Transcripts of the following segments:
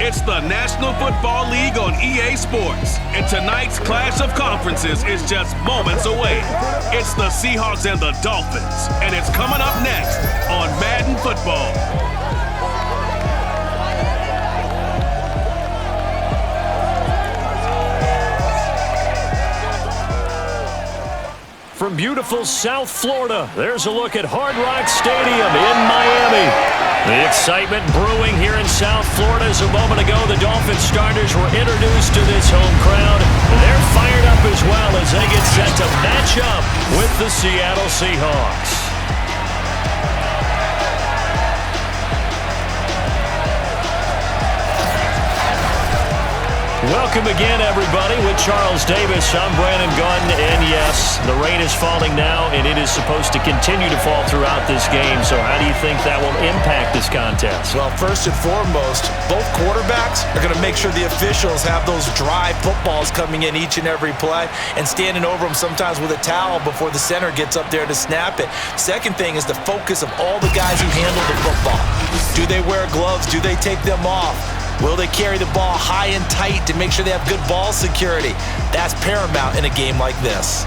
It's the National Football League on EA Sports, and tonight's clash of conferences is just moments away. It's the Seahawks and the Dolphins, and it's coming up next on Madden Football. From beautiful South Florida, there's a look at Hard Rock Stadium in Miami. The excitement brewing here in South Florida as a moment ago. The Dolphins starters were introduced to this home crowd. They're fired up as well as they get set to match up with the Seattle Seahawks. Welcome again, everybody. With Charles Davis, I'm Brandon Gunn, and yes, the rain is falling now, and it is supposed to continue to fall throughout this game. So how do you think that will impact this contest? Well, first and foremost, both quarterbacks are going to make sure the officials have those dry footballs coming in each and every play and standing over them sometimes with a towel before the center gets up there to snap it. Second thing is the focus of all the guys who handle the football. Do they wear gloves? Do they take them off? Will they carry the ball high and tight to make sure they have good ball security? That's paramount in a game like this.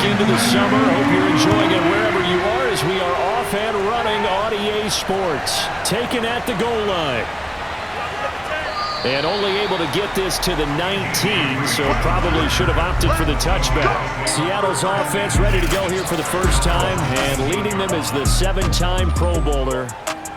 Into the summer. Hope you're enjoying it wherever you are as we are off and running on EA Sports. Taken at the goal line. And only able to get this to the 19, so probably should have opted for the touchback. Seattle's offense ready to go here for the first time, and leading them is the 7-time Pro Bowler.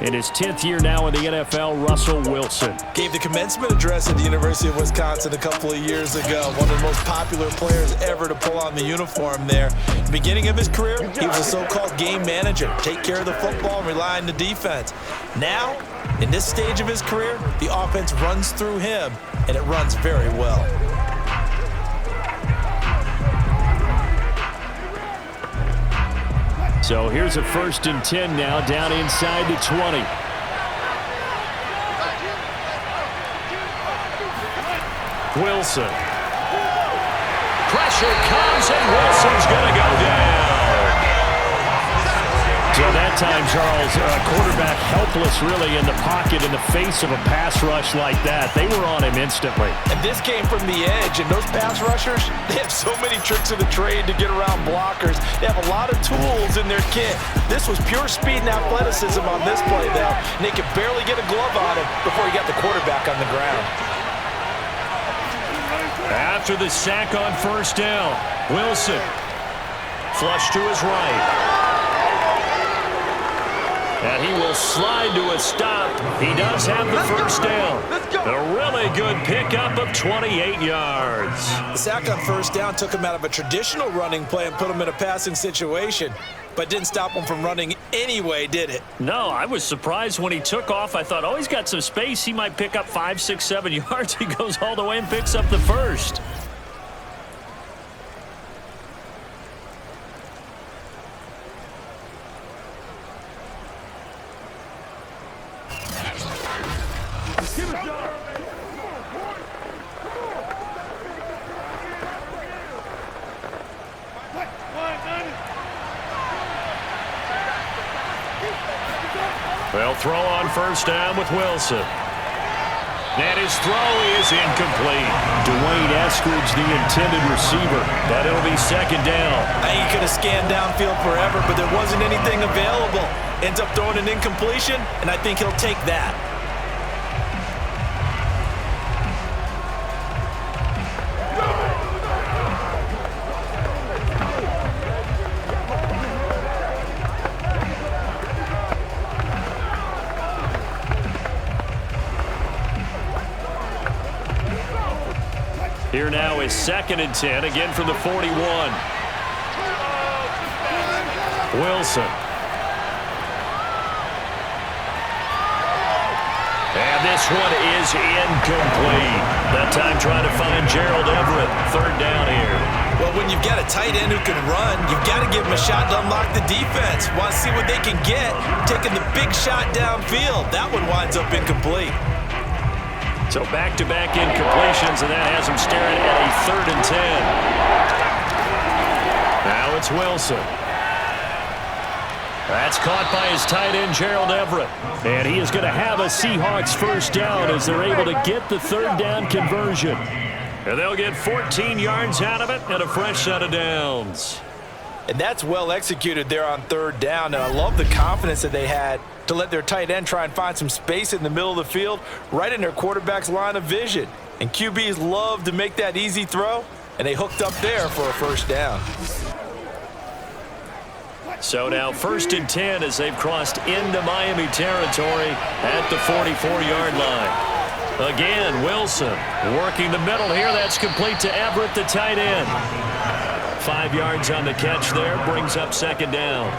In his 10th year now in the NFL, Russell Wilson. Gave the commencement address at the University of Wisconsin a couple of years ago. One of the most popular players ever to pull on the uniform there. The beginning of his career, he was a so-called game manager. Take care of the football and rely on the defense. Now, in this stage of his career, the offense runs through him, and it runs very well. So here's a 1st and 10 now, down inside the 20. Wilson. Pressure comes, and Wilson's going to go down. So that time, Charles, quarterback helpless really in the pocket in the face of a pass rush like that. They were on him instantly. And this came from the edge, and those pass rushers, they have so many tricks of the trade to get around blockers. They have a lot of tools in their kit. This was pure speed and athleticism on this play, though, and they could barely get a glove on him before he got the quarterback on the ground. After the sack on 1st down, Wilson flush to his right. And he will slide to a stop. He does have the 1st down. A really good pickup of 28 yards. The sack on 1st down took him out of a traditional running play and put him in a passing situation, but didn't stop him from running anyway, did it? No, I was surprised when he took off. I thought, oh, he's got some space. He might pick up 5, 6, 7 yards. He goes all the way and picks up the 1st. They'll throw on 1st down with Wilson. And his throw is incomplete. Dwayne Eskridge, the intended receiver, but it'll be 2nd down. I think he could have scanned downfield forever, but there wasn't anything available. Ends up throwing an incompletion, and I think he'll take that. Here now is 2nd and 10, again from the 41. Wilson. And this one is incomplete. That time trying to find Gerald Everett. 3rd down here. Well, when you've got a tight end who can run, you've got to give him a shot to unlock the defense. Want to see what they can get, taking the big shot downfield. That one winds up incomplete. So back-to-back incompletions, and that has him staring at a 3rd and 10. Now it's Wilson. That's caught by his tight end, Gerald Everett. And he is going to have a Seahawks 1st down as they're able to get the 3rd down conversion. And they'll get 14 yards out of it and a fresh set of downs. And that's well executed there on 3rd down. And I love the confidence that they had to let their tight end try and find some space in the middle of the field, right in their quarterback's line of vision. And QBs love to make that easy throw, and they hooked up there for a 1st down. So now 1st and 10 as they've crossed into Miami territory at the 44-yard line. Again, Wilson working the middle here. That's complete to Everett, the tight end. 5 yards on the catch there, brings up 2nd down.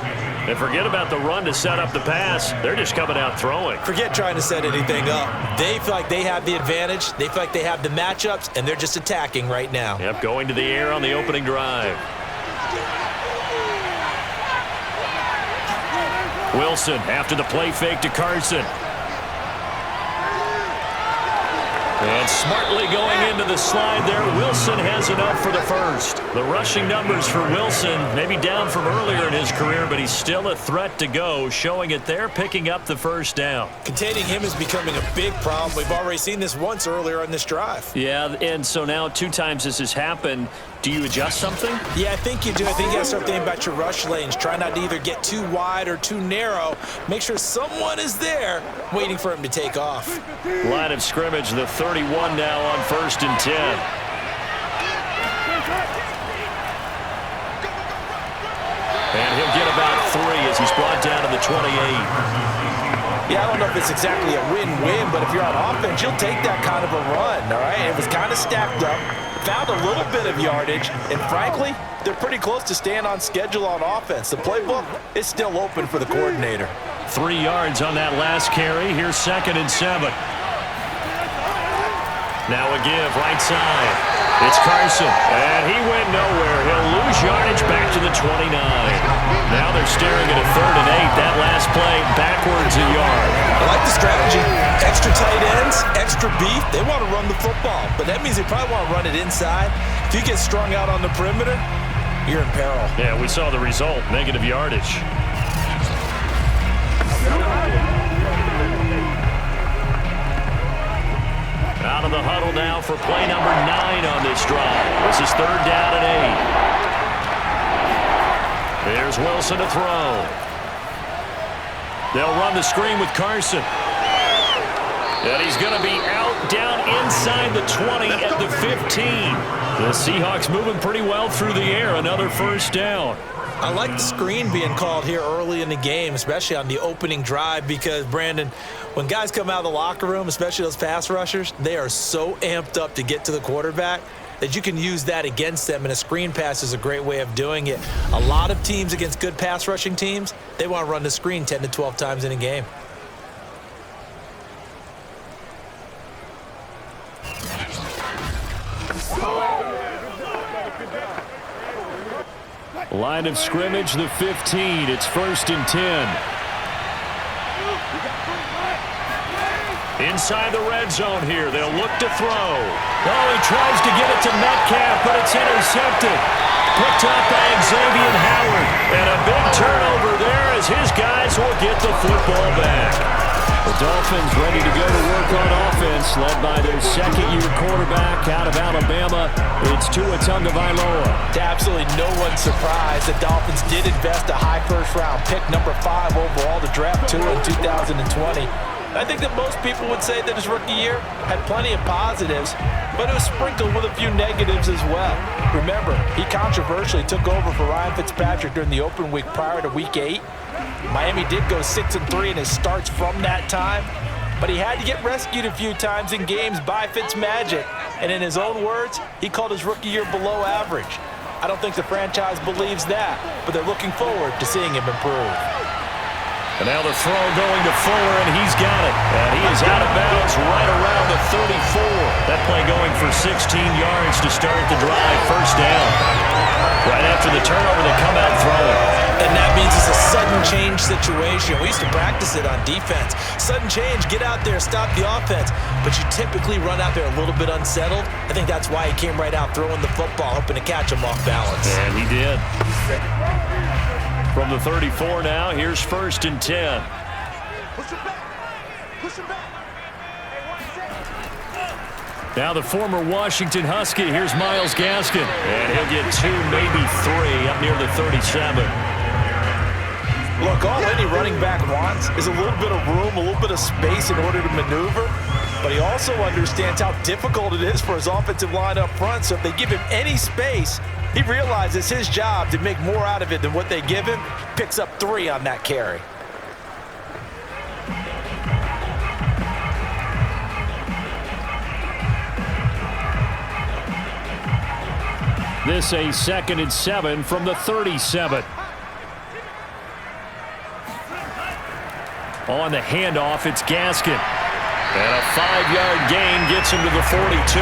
And forget about the run to set up the pass. They're just coming out throwing. Forget trying to set anything up. They feel like they have the advantage. They feel like they have the matchups, and they're just attacking right now. Yep, going to the air on the opening drive. Wilson after the play fake to Carson. And smartly going into the slide there, Wilson has enough for the 1st. The rushing numbers for Wilson, maybe down from earlier in his career, but he's still a threat to go, showing it there, picking up the 1st down. Containing him is becoming a big problem. We've already seen this once earlier on this drive. Yeah, and so now 2 times this has happened. Do you adjust something? Yeah, I think you do. I think you got to start thinking about your rush lanes. Try not to either get too wide or too narrow. Make sure someone is there waiting for him to take off. Line of scrimmage, the 31 now on 1st and 10. And he'll get about 3 as he's brought down to the 28. Yeah, I don't know if it's exactly a win-win, but if you're on offense, you'll take that kind of a run, all right? It was kind of stacked up, found a little bit of yardage, and frankly, they're pretty close to staying on schedule on offense. The playbook is still open for the coordinator. 3 yards on that last carry. Here's 2nd and 7. Now a give, right side. It's Carson, and he went nowhere. He'll lose yardage back to the 29. Now they're staring at a 3rd and 8. That last play, backwards a yard. I like the strategy. Extra tight ends, extra beef. They want to run the football, but that means they probably want to run it inside. If you get strung out on the perimeter, you're in peril. Yeah, we saw the result, negative yardage. Out of the huddle now for play number 9 on this drive. This is 3rd down and 8. There's Wilson to throw. They'll run the screen with Carson. And he's going to be out down inside the 20 at the 15. The Seahawks moving pretty well through the air. Another 1st down. I like the screen being called here early in the game, especially on the opening drive, because, Brandon, when guys come out of the locker room, especially those pass rushers, they are so amped up to get to the quarterback that you can use that against them, and a screen pass is a great way of doing it. A lot of teams against good pass rushing teams, they want to run the screen 10 to 12 times in a game. Line of scrimmage, the 15. It's 1st and 10. Inside the red zone here. They'll look to throw. Oh, he tries to get it to Metcalf, but it's intercepted. Picked up by Xavier Howard. And a big turnover there as his guys will get the football back. The Dolphins ready to go to work on offense, led by their 2nd-year quarterback out of Alabama. It's Tua Tagovailoa. To absolutely no one's surprise, the Dolphins did invest a high first-round pick, number 5 overall, to draft Tua in 2020. I think that most people would say that his rookie year had plenty of positives, but it was sprinkled with a few negatives as well. Remember, he controversially took over for Ryan Fitzpatrick during the open week prior to Week 8. Miami did go 6-3 in his starts from that time. but he had to get rescued a few times in games by Fitzmagic. And in his own words, he called his rookie year below average. I don't think the franchise believes that, but they're looking forward to seeing him improve. And now the throw going to Fuller, and he's got it. And he is out of bounds right around the 34. That play going for 16 yards to start the drive. First down. Right after the turnover, they come out throwing. And that means it's a sudden change situation. We used to practice it on defense. Sudden change, get out there, stop the offense. But you typically run out there a little bit unsettled. I think that's why he came right out throwing the football, hoping to catch him off balance. And he did. From the 34 now, here's 1st and 10. Push him back. Push him back. Now the former Washington Husky, here's Myles Gaskin. And he'll get 2, maybe 3 up near the 37. Look, all any running back wants is a little bit of room, a little bit of space in order to maneuver. But he also understands how difficult it is for his offensive line up front. So if they give him any space, he realizes his job to make more out of it than what they give him. Picks up 3 on that carry. This a 2nd and 7 from the 37. On the handoff, it's Gaskin. And a 5-yard gain gets him to the 42.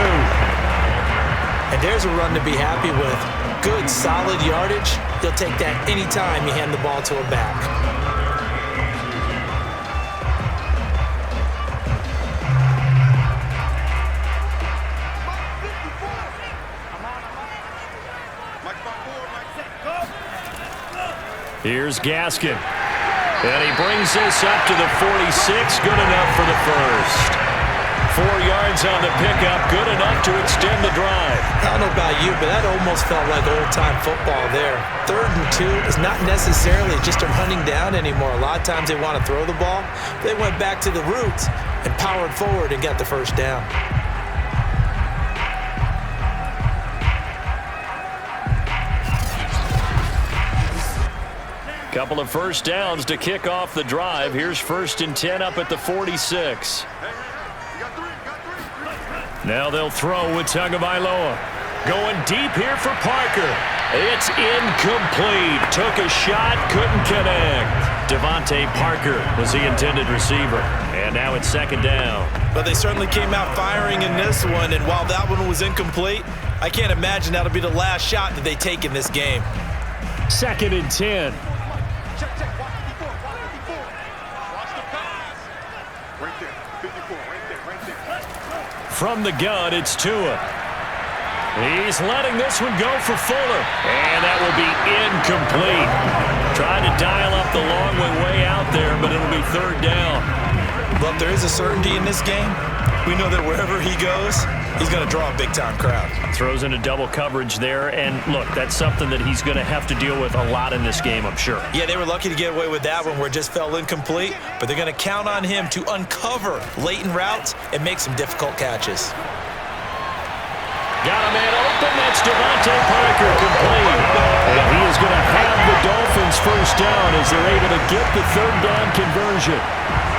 And there's a run to be happy with. Good, solid yardage. He'll take that anytime you hand the ball to him back. Here's Gaskin. And he brings this up to the 46. Good enough for the first. 4 yards on the pickup. Good enough to extend the drive. I don't know about you, but that almost felt like old-time football there. 3rd and 2 is not necessarily just a running down anymore. A lot of times they want to throw the ball. They went back to the roots and powered forward and got the first down. Couple of first downs to kick off the drive. Here's 1st and 10 up at the 46. Now they'll throw with Tagovailoa. Going deep here for Parker. It's incomplete. Took a shot, couldn't connect. Devontae Parker was the intended receiver. And now it's 2nd down. But they certainly came out firing in this one, and while that one was incomplete, I can't imagine that'll be the last shot that they take in this game. 2nd and 10. Check, watch 54, watch 54. Watch the pass. Right there, 54, right there. From the gun, it's Tua. He's letting this one go for Fuller. And that will be incomplete. Trying to dial up the long way out there, but it'll be 3rd down. But there is a certainty in this game. We know that wherever he goes, he's going to draw a big-time crowd. Throws into double coverage there, and look, that's something that he's going to have to deal with a lot in this game, I'm sure. Yeah, they were lucky to get away with that one where it just fell incomplete, but they're going to count on him to uncover latent routes and make some difficult catches. Got a man open, that's Devontae Parker, complete. And he is going to have the Dolphins first down as they're able to get the 3rd down conversion.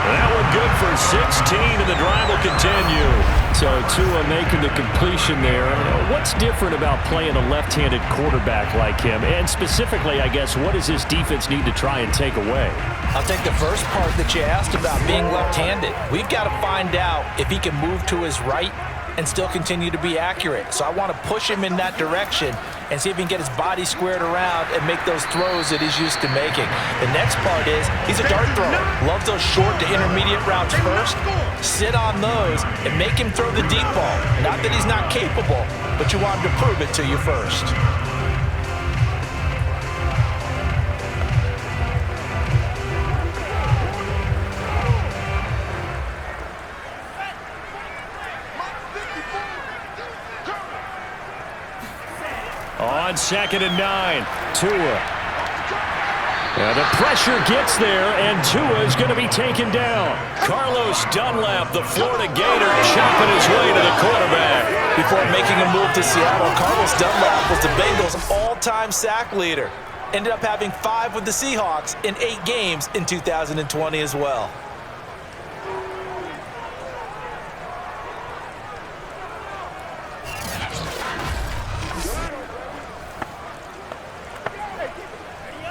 That one good for 16, and the drive will continue. So Tua making the completion there. What's different about playing a left-handed quarterback like him? And specifically, I guess, what does this defense need to try and take away? I'll take the first part that you asked about being left-handed. We've got to find out if he can move to his right and still continue to be accurate. So I want to push him in that direction and see if he can get his body squared around and make those throws that he's used to making. The next part is he's a dart thrower. Loves those short to intermediate routes first. Sit on those and make him throw the deep ball. Not that he's not capable, but you want him to prove it to you first. On 2nd and 9, Tua. Now the pressure gets there, and Tua is going to be taken down. Carlos Dunlap, the Florida Gator, chopping his way to the quarterback. Before making a move to Seattle, Carlos Dunlap was the Bengals' all-time sack leader. Ended up having 5 with the Seahawks in 8 games in 2020 as well.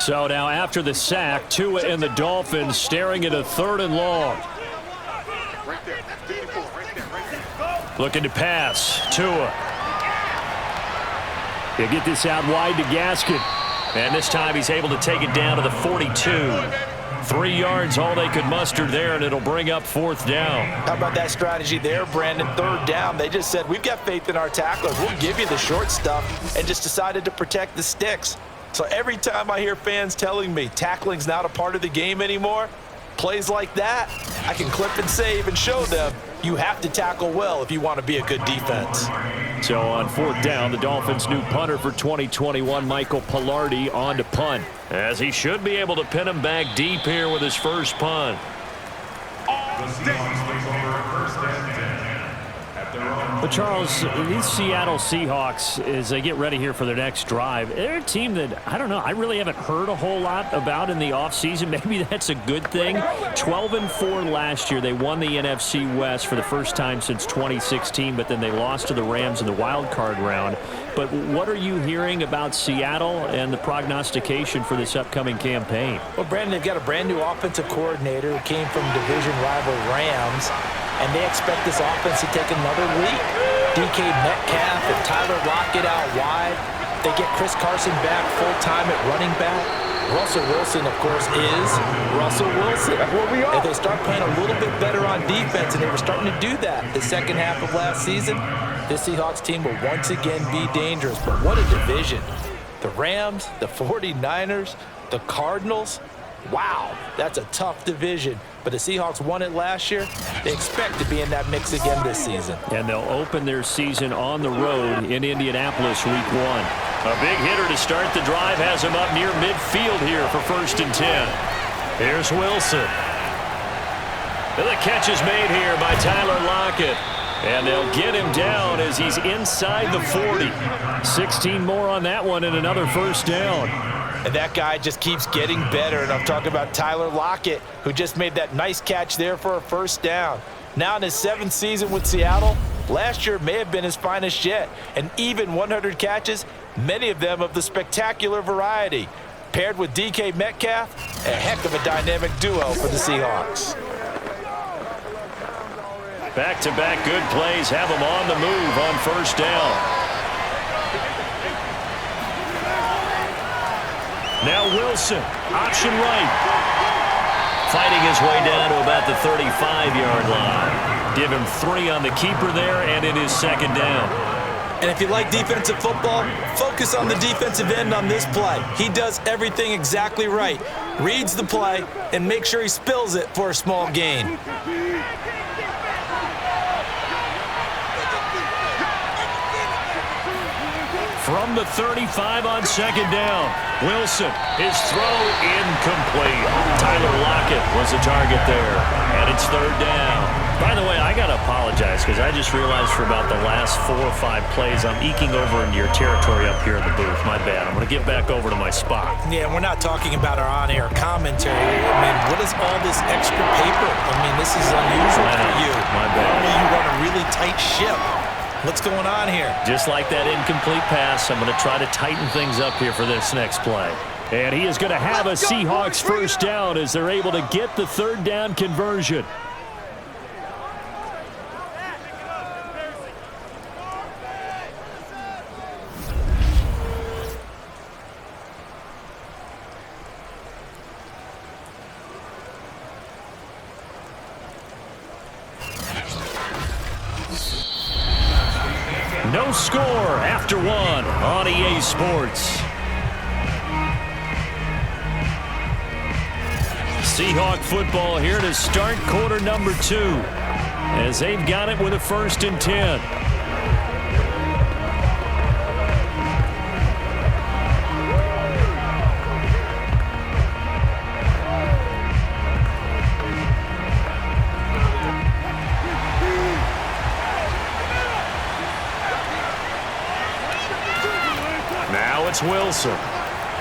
So now after the sack, Tua and the Dolphins staring at a 3rd and long. Right there. 54. Right there. Right there. Looking to pass. Tua. He'll get this out wide to Gaskin. And this time he's able to take it down to the 42. 3 yards, all they could muster there, and it'll bring up 4th down. How about that strategy there, Brandon? 3rd down. They just said, we've got faith in our tacklers. We'll give you the short stuff, and just decided to protect the sticks. So every time I hear fans telling me tackling's not a part of the game anymore, plays like that, I can clip and save and show them you have to tackle well if you want to be a good defense. So on 4th down, the Dolphins' new punter for 2021, Michael Polamalu, on to punt, as he should be able to pin him back deep here with his first punt. But Charles, these Seattle Seahawks, as they get ready here for their next drive, they're a team that, I don't know, I really haven't heard a whole lot about in the offseason. Maybe that's a good thing. 12-4 last year. They won the NFC West for the first time since 2016, but then they lost to the Rams in the wild card round. But what are you hearing about Seattle and the prognostication for this upcoming campaign? Well, Brandon, they've got a brand new offensive coordinator who came from division rival Rams, and they expect this offense to take another leap. DK Metcalf and Tyler Lockett out wide. They get Chris Carson back full-time at running back. Russell Wilson, of course, is Russell Wilson. That's what we are. If they start playing a little bit better on defense, and they were starting to do that the second half of last season, this Seahawks team will once again be dangerous. But what a division. The Rams, the 49ers, the Cardinals. Wow, that's a tough division. But the Seahawks won it last year. They expect to be in that mix again this season. And they'll open their season on the road in Indianapolis week 1. A big hitter to start the drive has him up near midfield here for 1st and 10. Here's Wilson. And the catch is made here by Tyler Lockett. And they'll get him down as he's inside the 40. 16 more on that one and another 1st down. And that guy just keeps getting better. And I'm talking about Tyler Lockett, who just made that nice catch there for a 1st down. Now in his 7th season with Seattle, last year may have been his finest yet. And even 100 catches, many of them of the spectacular variety. Paired with DK Metcalf, a heck of a dynamic duo for the Seahawks. Back-to-back good plays have them on the move on 1st down. Now Wilson, option right. Fighting his way down to about the 35-yard line. Give him 3 on the keeper there, and it is 2nd down. And if you like defensive football, focus on the defensive end on this play. He does everything exactly right. Reads the play and makes sure he spills it for a small gain. From the 35 on 2nd down. Wilson, his throw incomplete. Tyler Lockett was the target there, and it's 3rd down. By the way, I got to apologize because I just realized for about the last 4 or 5 plays, I'm eking over into your territory up here in the booth. My bad. I'm going to get back over to my spot. Yeah, we're not talking about our on-air commentary. I mean, what is all this extra paper? I mean, this is unusual for you. My bad. Normally you run a really tight ship. What's going on here? Just like that incomplete pass, I'm going to try to tighten things up here for this next play. And he is going to have a Seahawks 1st down as they're able to get the 3rd down conversion. No score after 1 on EA Sports. Seahawk football here to start quarter number 2 as they've got it with a 1st and 10. Wilson.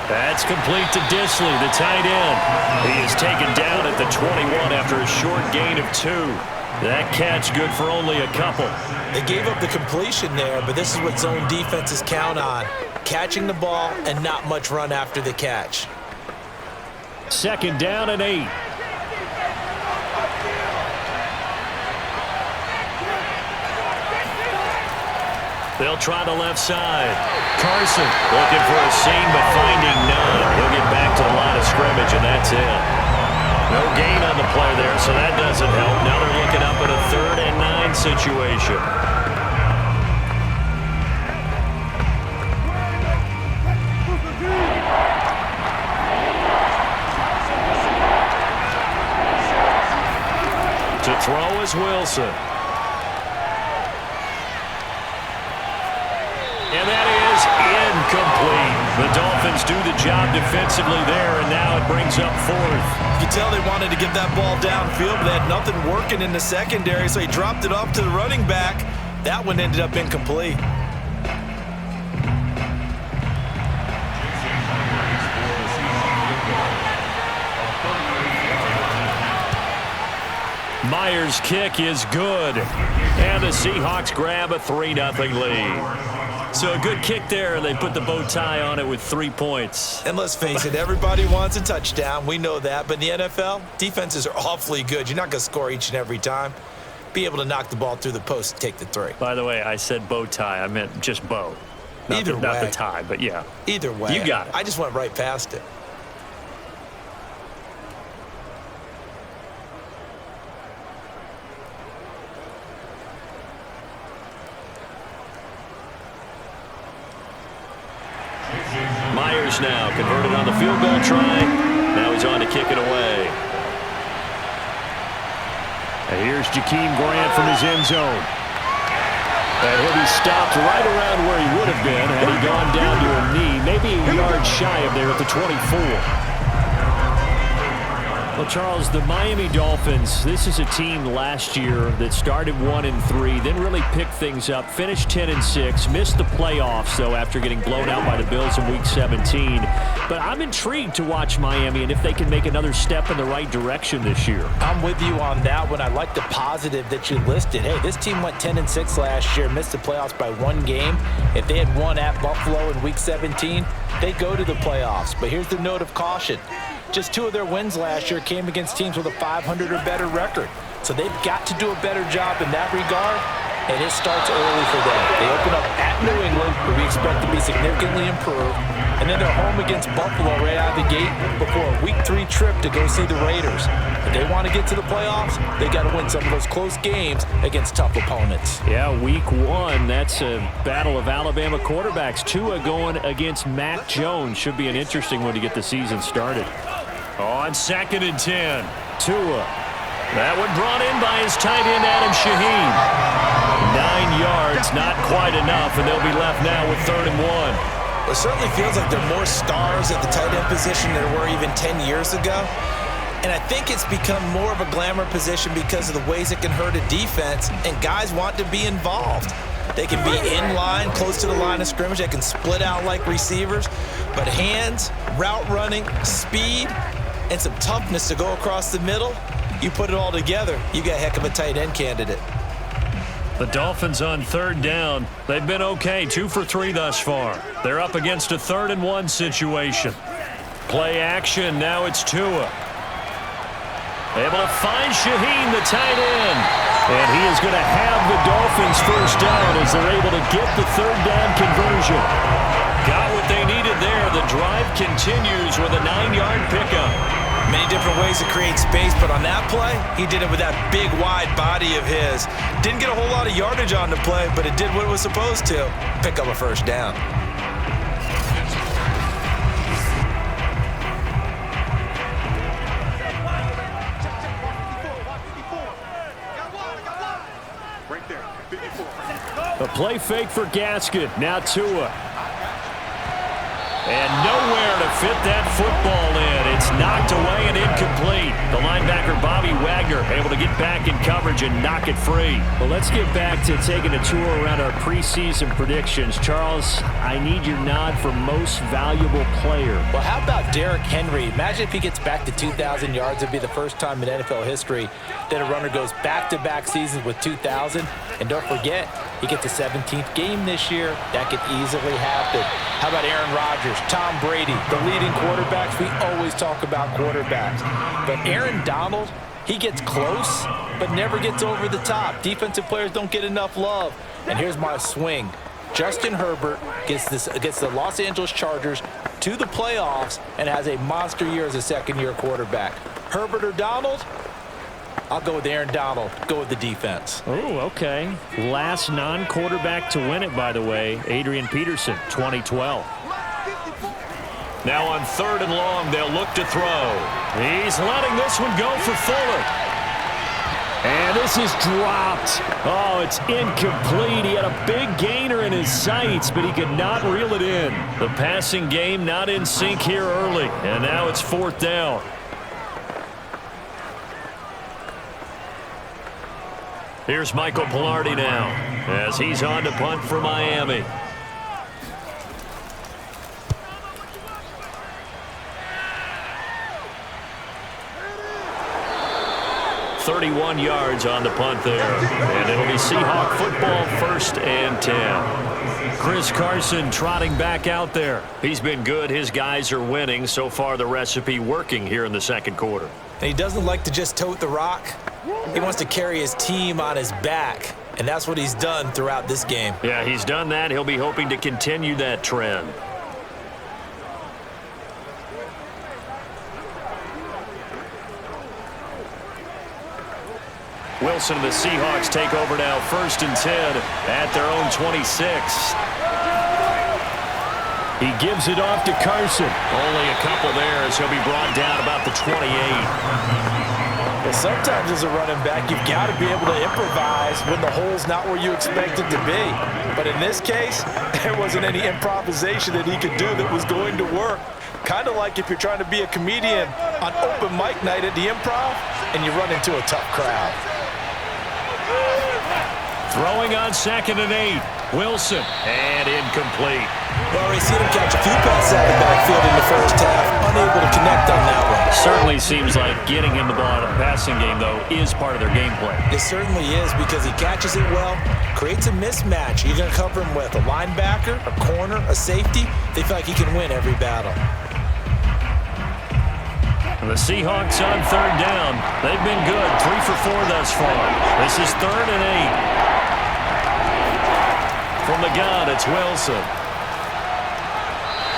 That's complete to Disley, the tight end. He is taken down at the 21 after a short gain of 2. That catch good for only a couple. They gave up the completion there, but this is what zone defenses count on. Catching the ball and not much run after the catch. 2nd down and 8. They'll try the left side. Carson looking for a seam but finding none. He'll get back to the line of scrimmage, and that's it. No gain on the play there, so that doesn't help. Now they're looking up at a 3rd and 9 situation. To throw is Wilson. And that is incomplete. The Dolphins do the job defensively there, and now it brings up 4th. You can tell they wanted to get that ball downfield, but they had nothing working in the secondary, so he dropped it off to the running back. That one ended up incomplete. Myers' kick is good. And the Seahawks grab a 3-0 lead. So a good kick there. They put the bow tie on it with 3 points. And let's face it, everybody wants a touchdown. We know that. But in the NFL, defenses are awfully good. You're not going to score each and every time. Be able to knock the ball through the post and take the 3. By the way, I said bow tie. I meant just bow. Not the tie, but yeah. Either way. You got it. I just went right past it. Myers now converted on the field goal try. Now he's on to kick it away. And here's Jakeem Grant from his end zone. And he'll be stopped right around where he would have been had he gone down to a knee, maybe a yard shy of there at the 24. Well, Charles, the Miami Dolphins, this is a team last year that started 1-3, then really picked things up, finished 10-6, missed the playoffs, though, after getting blown out by the Bills in Week 17. But I'm intrigued to watch Miami and if they can make another step in the right direction this year. I'm with you on that one. I like the positive that you listed. Hey, this team went 10-6 last year, missed the playoffs by 1 game. If they had won at Buffalo in Week 17, they'd go to the playoffs. But here's the note of caution. Just 2 of their wins last year came against teams with a 500 or better record. So they've got to do a better job in that regard, and it starts early for them. They open up at New England, where we expect to be significantly improved, and then they're home against Buffalo right out of the gate before a Week 3 trip to go see the Raiders. If they want to get to the playoffs, they got to win some of those close games against tough opponents. Yeah, Week 1, that's a battle of Alabama quarterbacks. Tua going against Mac Jones. Should be an interesting one to get the season started. On 2nd and 10, Tua. That one brought in by his tight end, Adam Shaheen. 9 yards, not quite enough, and they'll be left now with 3rd and 1. It certainly feels like there are more stars at the tight end position than there were even 10 years ago. And I think it's become more of a glamour position because of the ways it can hurt a defense, and guys want to be involved. They can be in line, close to the line of scrimmage. They can split out like receivers. But hands, route running, speed, and some toughness to go across the middle, you put it all together, you got a heck of a tight end candidate. The Dolphins on 3rd down. They've been okay, 2 for 3 thus far. They're up against a 3rd and 1 situation. Play action, now it's Tua. Able to find Shaheen, the tight end. And he is going to have the Dolphins first down as they're able to get the 3rd down conversion. Got what they needed there. The drive continues with a 9-yard pickup. Many different ways to create space, but on that play, he did it with that big, wide body of his. Didn't get a whole lot of yardage on the play, but it did what it was supposed to. Pick up a first down. Right there, 54. A play fake for Gaskin. Now Tua. And nowhere to fit that football in. It's knocked away and incomplete. The linebacker, Bobby Wagner, able to get back in coverage and knock it free. Well, let's get back to taking a tour around our preseason predictions. Charles, I need your nod for most valuable player. Well, how about Derrick Henry? Imagine if he gets back to 2,000 yards. It'd be the first time in NFL history that a runner goes back-to-back seasons with 2,000. And don't forget, He gets a 17th game this year. That could easily happen. How about Aaron Rodgers, Tom Brady, the leading quarterbacks? We always talk about quarterbacks. But Aaron Donald, he gets close, but never gets over the top. Defensive players don't get enough love. And here's my swing. Justin Herbert gets the Los Angeles Chargers to the playoffs and has a monster year as a second-year quarterback. Herbert or Donald? I'll go with Aaron Donald. Go with the defense. Oh, okay. Last non-quarterback to win it, by the way, Adrian Peterson, 2012. Now on 3rd and long, they'll look to throw. He's letting this one go for Fuller. And this is dropped. Oh, it's incomplete. He had a big gainer in his sights, but he could not reel it in. The passing game not in sync here early, and now it's 4th down. Here's Michael Polamalu now as he's on to punt for Miami. "31 yards on the punt there, and it'll be Seahawk football, 1st and 10. Chris Carson trotting back out there. He's been good. His guys are winning. So far, the recipe working here in the 2nd quarter. And he doesn't like to just tote the rock. He wants to carry his team on his back, and that's what he's done throughout this game. Yeah, he's done that. He'll be hoping to continue that trend. Wilson and the Seahawks take over now, 1st and 10 at their own 26. He gives it off to Carson. Only a couple there as he'll be brought down about the 28. Well, sometimes as a running back, you've got to be able to improvise when the hole's not where you expect it to be. But in this case, there wasn't any improvisation that he could do that was going to work. Kind of like if you're trying to be a comedian on open mic night at the Improv and you run into a tough crowd. Throwing on 2nd and 8. Wilson, and incomplete. Well, we seen him catch a few passes out of the backfield in the 1st half, unable to connect on that one. Certainly seems like getting him the ball out of the passing game, though, is part of their game plan. It certainly is because he catches it well, creates a mismatch. You're going to cover him with a linebacker, a corner, a safety. They feel like he can win every battle. And the Seahawks on 3rd down. They've been good, 3 for 4 thus far. This is 3rd and 8. From the gun, it's Wilson.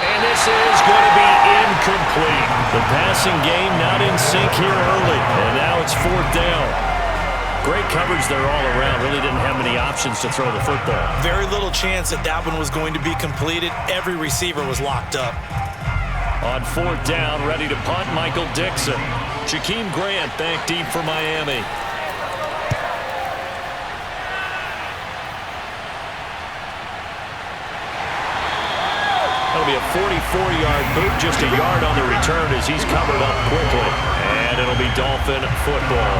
And this is going to be incomplete. The passing game not in sync here early. And now it's 4th down. Great coverage there all around. Really didn't have many options to throw the football. Very little chance that that one was going to be completed. Every receiver was locked up. On 4th down, ready to punt, Michael Dixon. Jakeem Grant back deep for Miami. That'll be a 44-yard boot, just a yard on the return as he's covered up quickly. And it'll be Dolphin football.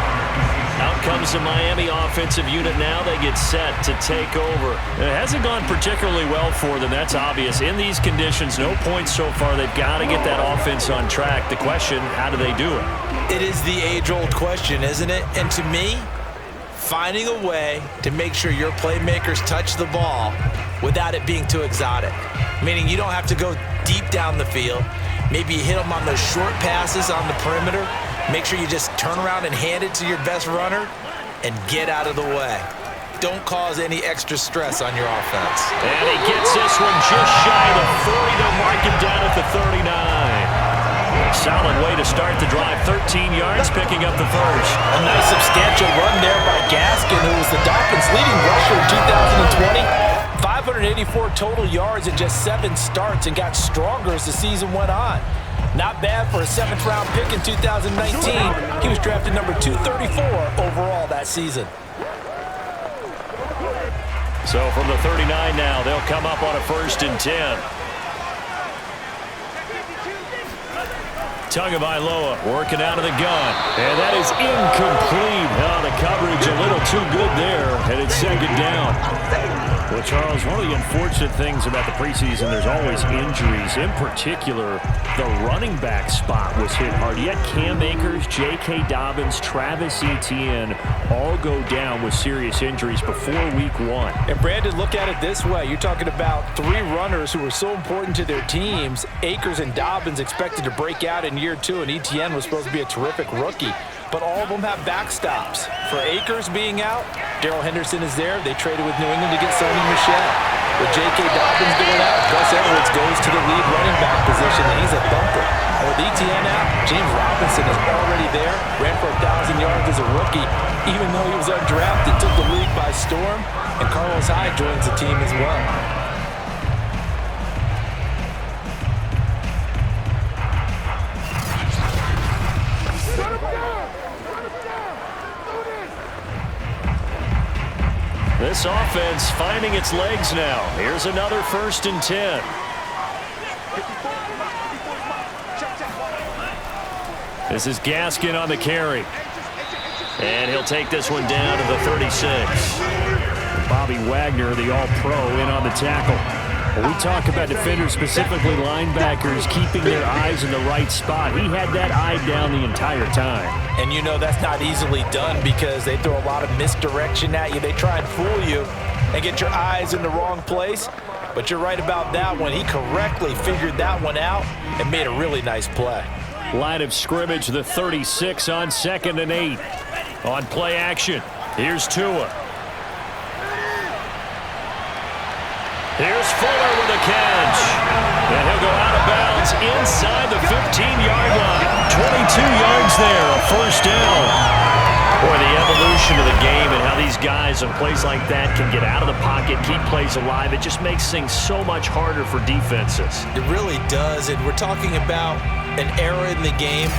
Out comes the Miami offensive unit now. They get set to take over. It hasn't gone particularly well for them. That's obvious. In these conditions, no points so far. They've got to get that offense on track. The question, how do they do it? It is the age-old question, isn't it? And to me, finding a way to make sure your playmakers touch the ball without it being too exotic. Meaning you don't have to go deep down the field. Maybe you hit them on those short passes on the perimeter. Make sure you just turn around and hand it to your best runner and get out of the way. Don't cause any extra stress on your offense. And he gets this one just shy of 40. They'll mark him down at the 39. Solid way to start the drive. 13 yards, picking up the first. A nice substantial run there by Gaskin, who was the Dolphins' leading rusher in 2020. 584 total yards in just 7 starts and got stronger as the season went on. Not bad for a 7th-round pick in 2019. He was drafted number 234 overall that season. So from the 39 now, they'll come up on a 1st and 10. Tagovailoa working out of the gun. And that is incomplete. Oh, the coverage a little too good there. And it's 2nd down. Well, Charles, one of the unfortunate things about the preseason, there's always injuries. In particular, the running back spot was hit hard. Yet Cam Akers, J.K. Dobbins, Travis Etienne all go down with serious injuries before week 1. And Brandon, look at it this way. You're talking about 3 runners who were so important to their teams. Akers and Dobbins expected to break out in year 2, and Etienne was supposed to be a terrific rookie. But all of them have backstops. For Akers being out, Darrell Henderson is there. They traded with New England to get Sony Michel. With J.K. Dobbins going out, Gus Edwards goes to the lead running back position, and he's a thumper. And with Etienne out, James Robinson is already there. Ran for 1,000 yards as a rookie, even though he was undrafted, took the league by storm. And Carlos Hyde joins the team as well. This offense finding its legs now. Here's another 1st and 10. This is Gaskin on the carry. And he'll take this one down to the 36. Bobby Wagner, the all-pro, in on the tackle. When we talk about defenders, specifically linebackers, keeping their eyes in the right spot, he had that eye down the entire time. And you know that's not easily done because they throw a lot of misdirection at you. They try and fool you and get your eyes in the wrong place. But you're right about that one. He correctly figured that one out and made a really nice play. Line of scrimmage, the 36 on 2nd and 8. On play action, here's Tua. Here's Fuller with a catch. And he'll go out of bounds inside the 15-yard line. 22 yards there, a 1st down. Boy, the evolution of the game and how these guys in plays like that can get out of the pocket, keep plays alive, it just makes things so much harder for defenses. It really does, and we're talking about an era in the game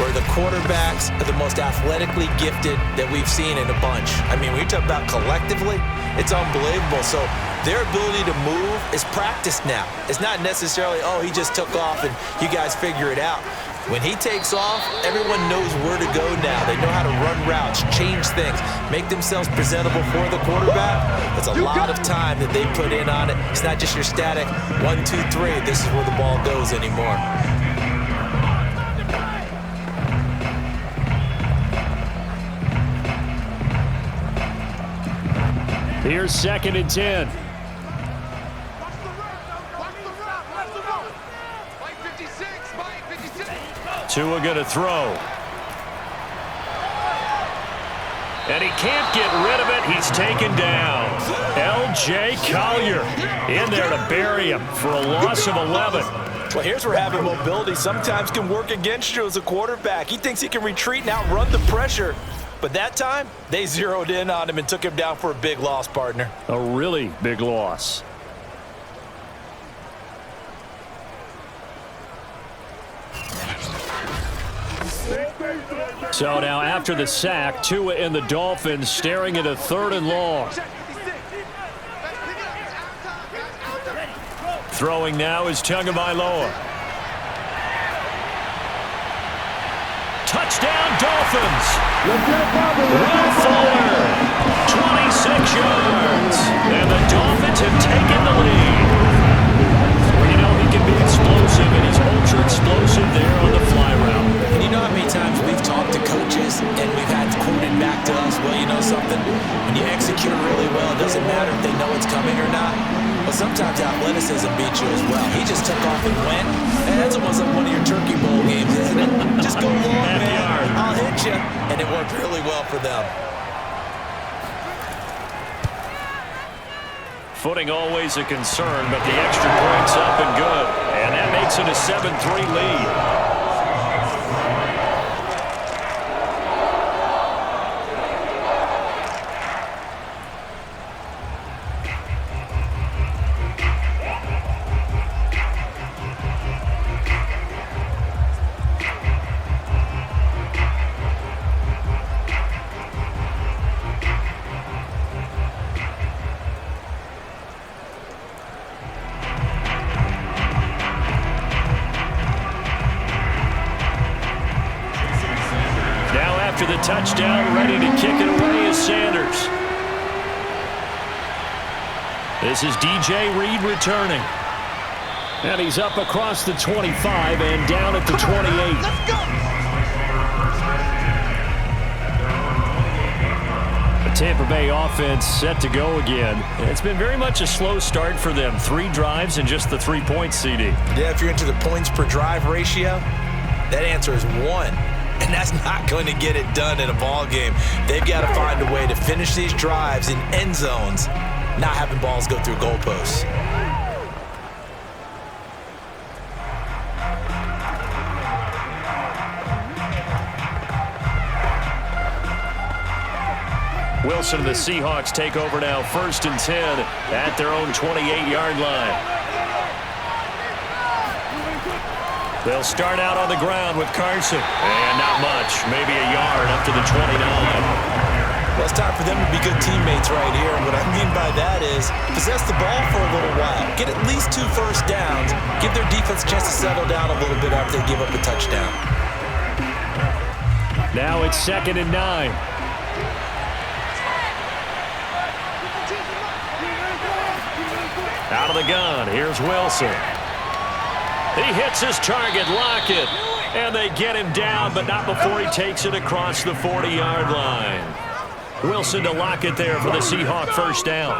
where the quarterbacks are the most athletically gifted that we've seen in a bunch. I mean, when you talk about collectively, it's unbelievable. So their ability to move is practiced now. It's not necessarily, oh, he just took off and you guys figure it out. When he takes off, everyone knows where to go now. They know how to run routes, change things, make themselves presentable for the quarterback. It's a lot of time that they put in on it. It's not just your static 1, 2, 3. This is where the ball goes anymore. Here's 2nd and 10. Tua going to throw. And he can't get rid of it. He's taken down. L.J. Collier in there to bury him for a loss of 11. Well, here's where having mobility sometimes can work against you as a quarterback. He thinks he can retreat and outrun the pressure. But that time, they zeroed in on him and took him down for a big loss, partner. A really big loss. So now after the sack, Tua and the Dolphins staring at a 3rd and long. Throwing now is Tagovailoa. Touchdown Dolphins. Will Fuller, 26 yards. And the Dolphins have taken the lead. You know, he can be explosive, and he's ultra explosive there on the fly route. And you know how many times we've talked to coaches and we've had quoted back to us, well, you know something? When you execute really well, it doesn't matter if they know it's coming or not. But sometimes athleticism beats you as well. He just took off and went. And that's almost like one of your Turkey Bowl games, isn't it? Just go long, man. I'll hit you. And it worked really well for them. Footing always a concern, but the extra point's up and good. And that makes it a 7-3 lead. After the touchdown, ready to kick it away is Sanders. This is DJ Reed returning. And he's up across the 25 and down at the 28. Let's go. The Tampa Bay offense set to go again. It's been very much a slow start for them. 3 drives and just the 3 points, CD. Yeah, if you're into the points per drive ratio, that answer is 1. And that's not going to get it done in a ball game. They've got to find a way to finish these drives in end zones, not having balls go through goalposts. Wilson and the Seahawks take over now, 1st and 10 at their own 28-yard line. They'll start out on the ground with Carson. And not much, maybe a yard up to the 29. Well, it's time for them to be good teammates right here. And what I mean by that is possess the ball for a little while. Get at least 2 first downs. Give their defense a chance to settle down a little bit after they give up a touchdown. Now it's 2nd and 9. Out of the gun, here's Wilson. He hits his target, Lockett, and they get him down, but not before he takes it across the 40-yard line. Wilson to Lockett there for the Seahawk first down.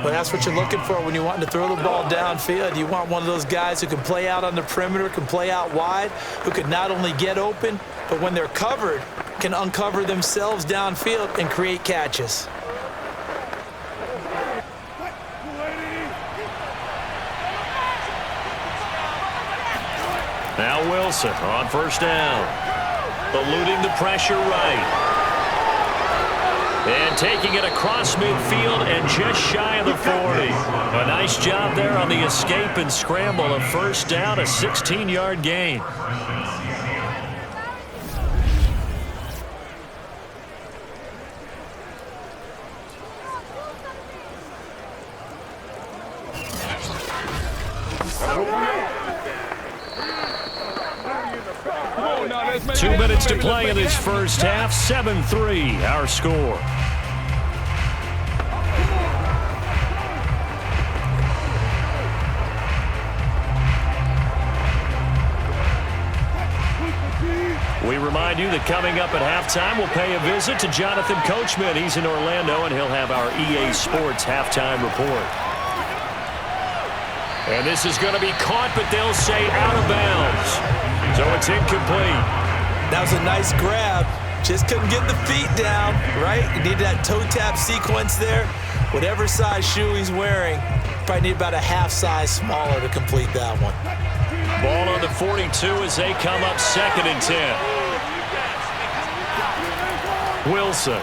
Well, that's what you're looking for when you want to throw the ball downfield. You want one of those guys who can play out on the perimeter, can play out wide, who can not only get open, but when they're covered, can uncover themselves downfield and create catches. Now Wilson on first down. Eluding the pressure right. And taking it across midfield and just shy of the 40. A nice job there on the escape and scramble. A first down, a 16-yard gain. Let's make 2 minutes to play in this first half. 7-3 our score. We remind you that coming up at halftime, we'll pay a visit to Jonathan Coachman. He's in Orlando, and he'll have our EA Sports halftime report. And this is going to be caught, but they'll say out of bounds. So it's incomplete. That was a nice grab. Just couldn't get the feet down, right? You need that toe tap sequence there. Whatever size shoe he's wearing, probably need about a half size smaller to complete that one. Ball on the 42 as they come up 2nd and 10. Wilson.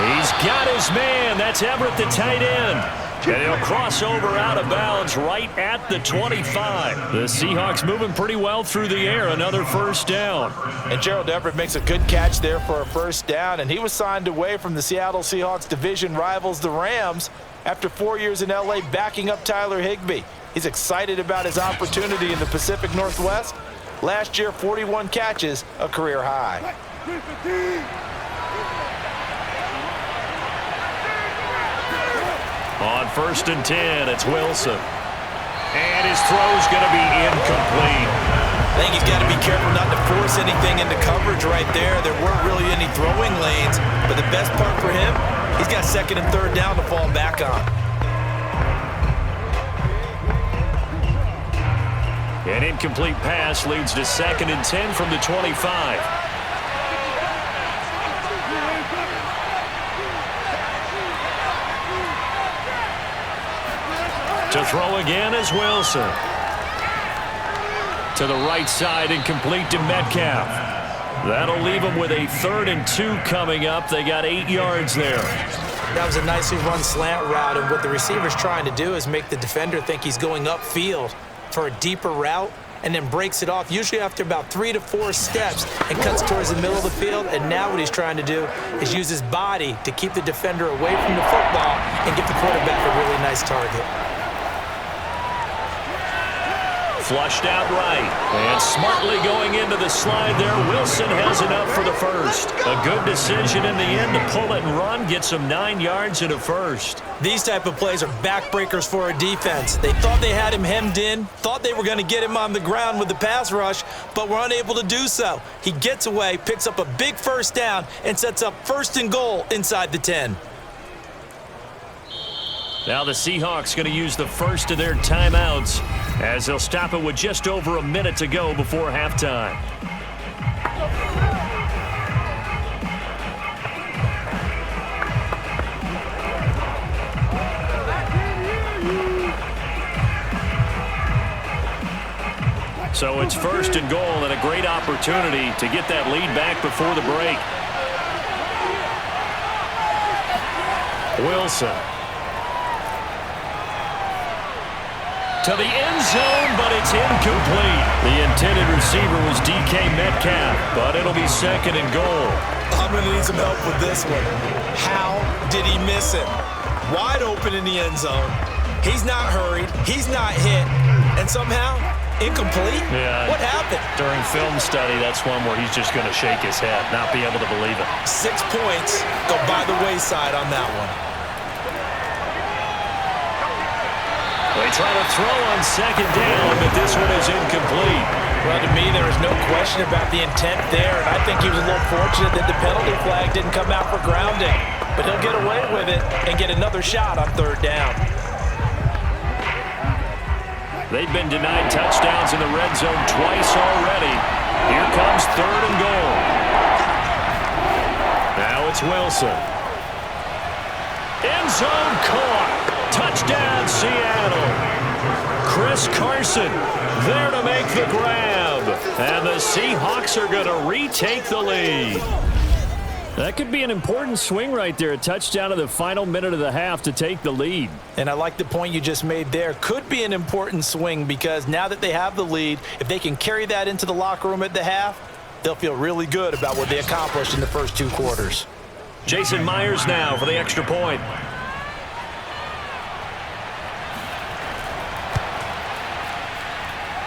He's got his man. That's Everett, the tight end. And he'll cross over out of bounds right at the 25. The Seahawks moving pretty well through the air. Another first down. And Gerald Everett makes a good catch there for a first down, and he was signed away from the Seattle Seahawks division rivals, the Rams, after 4 years in L.A. backing up Tyler Higbee. He's excited about his opportunity in the Pacific Northwest. Last year, 41 catches, a career high. On 1st and 10, it's Wilson. And his throw's going to be incomplete. I think he's got to be careful not to force anything into coverage right there. There weren't really any throwing lanes, but the best part for him, he's got 2nd and 3rd down to fall back on. An incomplete pass leads to 2nd and 10 from the 25. To throw again is Wilson. To the right side, incomplete to Metcalf. That'll leave him with a 3rd and 2 coming up. They got 8 yards there. That was a nicely run slant route, and what the receiver's trying to do is make the defender think he's going upfield for a deeper route, and then breaks it off, usually after about 3 to 4 steps, and cuts towards the middle of the field. And now what he's trying to do is use his body to keep the defender away from the football and get the quarterback a really nice target. Flushed out right. And smartly going into the slide there, Wilson has enough for the first. A good decision in the end to pull it and run, gets him 9 yards and a first. These type of plays are backbreakers for a defense. They thought they had him hemmed in, thought they were going to get him on the ground with the pass rush, but were unable to do so. He gets away, picks up a big first down, and sets up 1st and goal inside the 10. Now the Seahawks going to use the first of their timeouts as they'll stop it with just over a minute to go before halftime. So it's 1st and goal and a great opportunity to get that lead back before the break. Wilson. To the end zone, but it's incomplete. The intended receiver was DK Metcalf, but it'll be 2nd and goal. I'm going to need some help with this one. How did he miss it? Wide open in the end zone. He's not hurried. He's not hit. And somehow, incomplete? Yeah. What happened? During film study, that's one where he's just going to shake his head, not be able to believe it. 6 points go by the wayside on that one. They try to throw on 2nd down, but this one is incomplete. Well, to me, there is no question about the intent there, and I think he was a little fortunate that the penalty flag didn't come out for grounding. But he'll get away with it and get another shot on 3rd down. They've been denied touchdowns in the red zone twice already. Here comes 3rd and goal. Now it's Wilson. End zone caught. Touchdown, Seattle. Chris Carson there to make the grab. And the Seahawks are going to retake the lead. That could be an important swing right there. A touchdown in the final minute of the half to take the lead. And I like the point you just made there. Could be an important swing because now that they have the lead, if they can carry that into the locker room at the half, they'll feel really good about what they accomplished in the first 2 quarters. Jason Myers now for the extra point.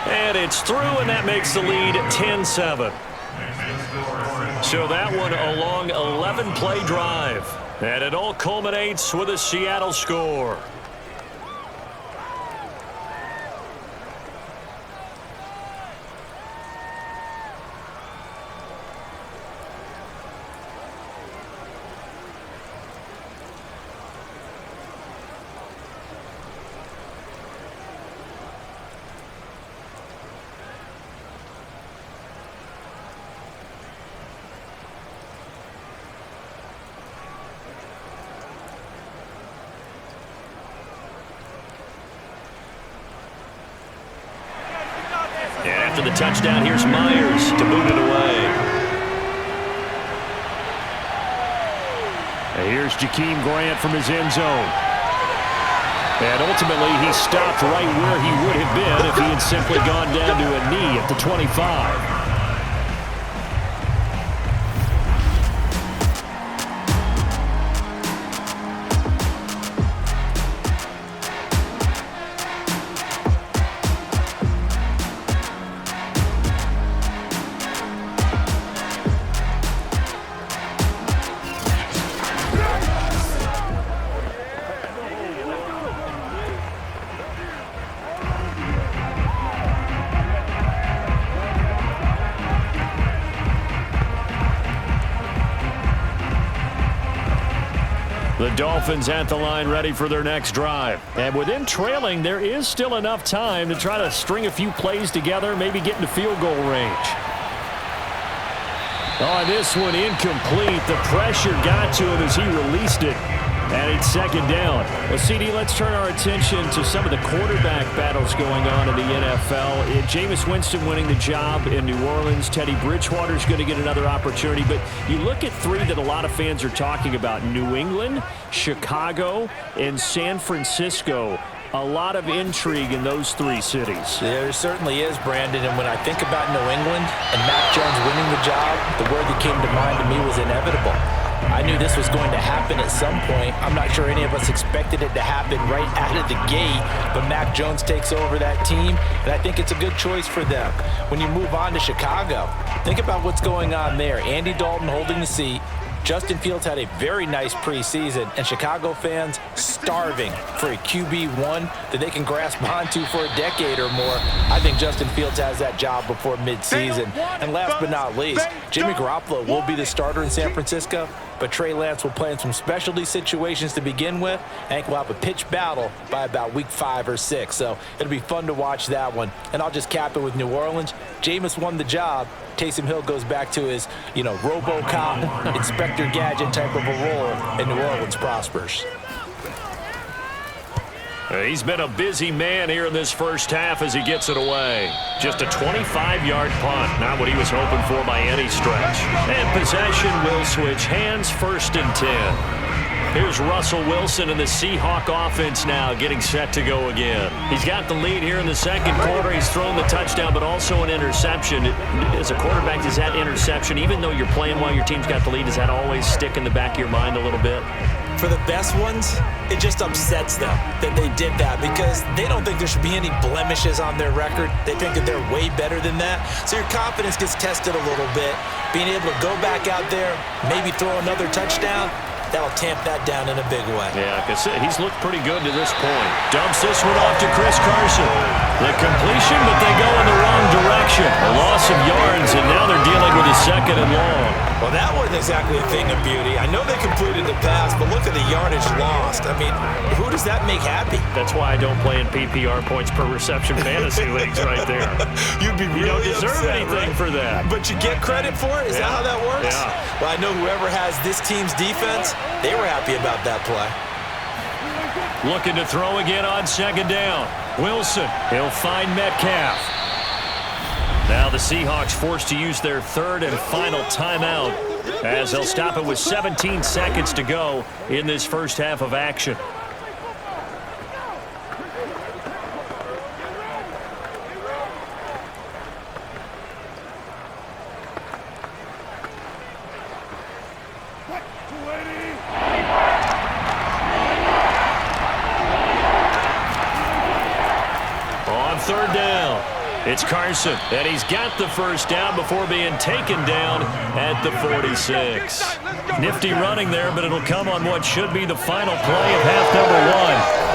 And it's through, and that makes the lead 10-7. So that one a long 11-play drive. And it all culminates with a Seattle score. After the touchdown, here's Myers to boot it away. And here's Jakeem Grant from his end zone. And ultimately, he stopped right where he would have been if he had simply gone down to a knee at the 25. The Dolphins at the line ready for their next drive. And with them trailing, there is still enough time to try to string a few plays together, maybe get into field goal range. Oh, this one incomplete. The pressure got to him as he released it. And it's 2nd down. Well, CD, let's turn our attention to some of the quarterback battles going on in the NFL. Jameis Winston winning the job in New Orleans. Teddy Bridgewater's going to get another opportunity. But you look at 3 that a lot of fans are talking about. New England, Chicago, and San Francisco. A lot of intrigue in those 3 cities. There certainly is, Brandon. And when I think about New England and Mac Jones winning the job, the word that came to mind to me was inevitable. I knew this was going to happen at some point. I'm not sure any of us expected it to happen right out of the gate, but Mac Jones takes over that team, and I think it's a good choice for them. When you move on to Chicago, think about what's going on there. Andy Dalton holding the seat. Justin Fields had a very nice preseason, and Chicago fans starving for a QB1 that they can grasp onto for a decade or more. I think Justin Fields has that job before midseason. And last but not least, Jimmy Garoppolo will be the starter in San Francisco, but Trey Lance will play in some specialty situations to begin with, and we'll have a pitch battle by about week 5 or 6. So it'll be fun to watch that one. And I'll just cap it with New Orleans. Jameis won the job. Taysom Hill goes back to his, RoboCop, Inspector Gadget type of a role, and New Orleans prospers. He's been a busy man here in this first half as he gets it away. Just a 25-yard punt, not what he was hoping for by any stretch. And possession will switch hands, 1st and 10. Here's Russell Wilson and the Seahawk offense now getting set to go again. He's got the lead here in the second quarter. He's thrown the touchdown, but also an interception. As a quarterback, does that interception, even though you're playing while your team's got the lead, does that always stick in the back of your mind a little bit? For the best ones, it just upsets them that they did that because they don't think there should be any blemishes on their record. They think that they're way better than that. So your confidence gets tested a little bit. Being able to go back out there, maybe throw another touchdown, that'll tamp that down in a big way. Yeah, like I said, he's looked pretty good to this point. Dumps this one off to Chris Carson. The completion, but they go in the wrong direction. A loss of yards, and now they're dealing with a 2nd and long. Well, that wasn't exactly a thing of beauty. I know they completed the pass, but look at the yardage lost. I mean, who does that make happy? That's why I don't play in PPR points per reception fantasy leagues right there. You'd be really You don't deserve upset, anything right? for that. But you get credit for it? Is that how that works? Yeah. Well, I know whoever has this team's defense, they were happy about that play. Looking to throw again on 2nd down. Wilson, he'll find Metcalf. Now the Seahawks forced to use their 3rd and final timeout as they'll stop it with 17 seconds to go in this first half of action. On 3rd down. It's Carson, and he's got the 1st down before being taken down at the 46. Nifty running there, but it'll come on what should be the final play of half number 1.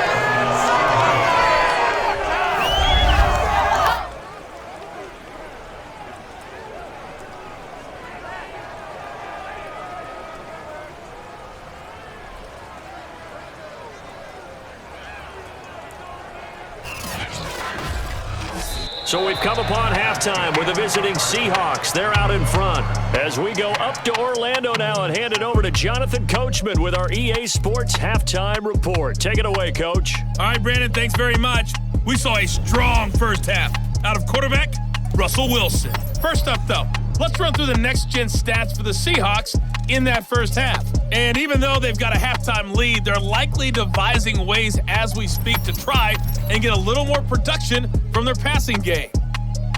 So we've come upon halftime with the visiting Seahawks. They're out in front. As we go up to Orlando now and hand it over to Jonathan Coachman with our EA Sports Halftime Report. Take it away, Coach. All right, Brandon, thanks very much. We saw a strong first half out of quarterback Russell Wilson. First up, though, let's run through the next-gen stats for the Seahawks in that first half. And even though they've got a halftime lead, they're likely devising ways as we speak to try and get a little more production from their passing game.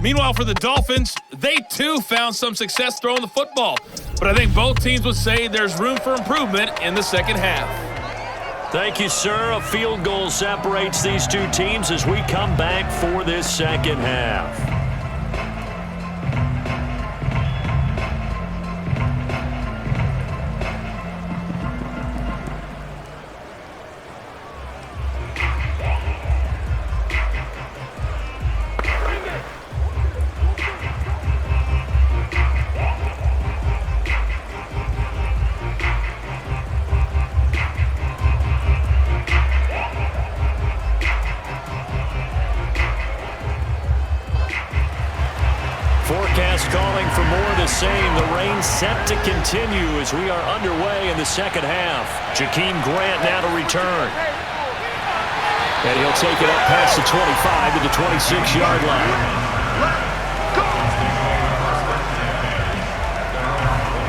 Meanwhile, for the Dolphins, they too found some success throwing the football. But I think both teams would say there's room for improvement in the second half. Thank you, sir. A field goal separates these two teams as we come back for this second half. Forecast calling for more of the same. The rain set to continue as we are underway in the second half. Jakeem Grant now to return. And he'll take it up past the 25 to the 26-yard line.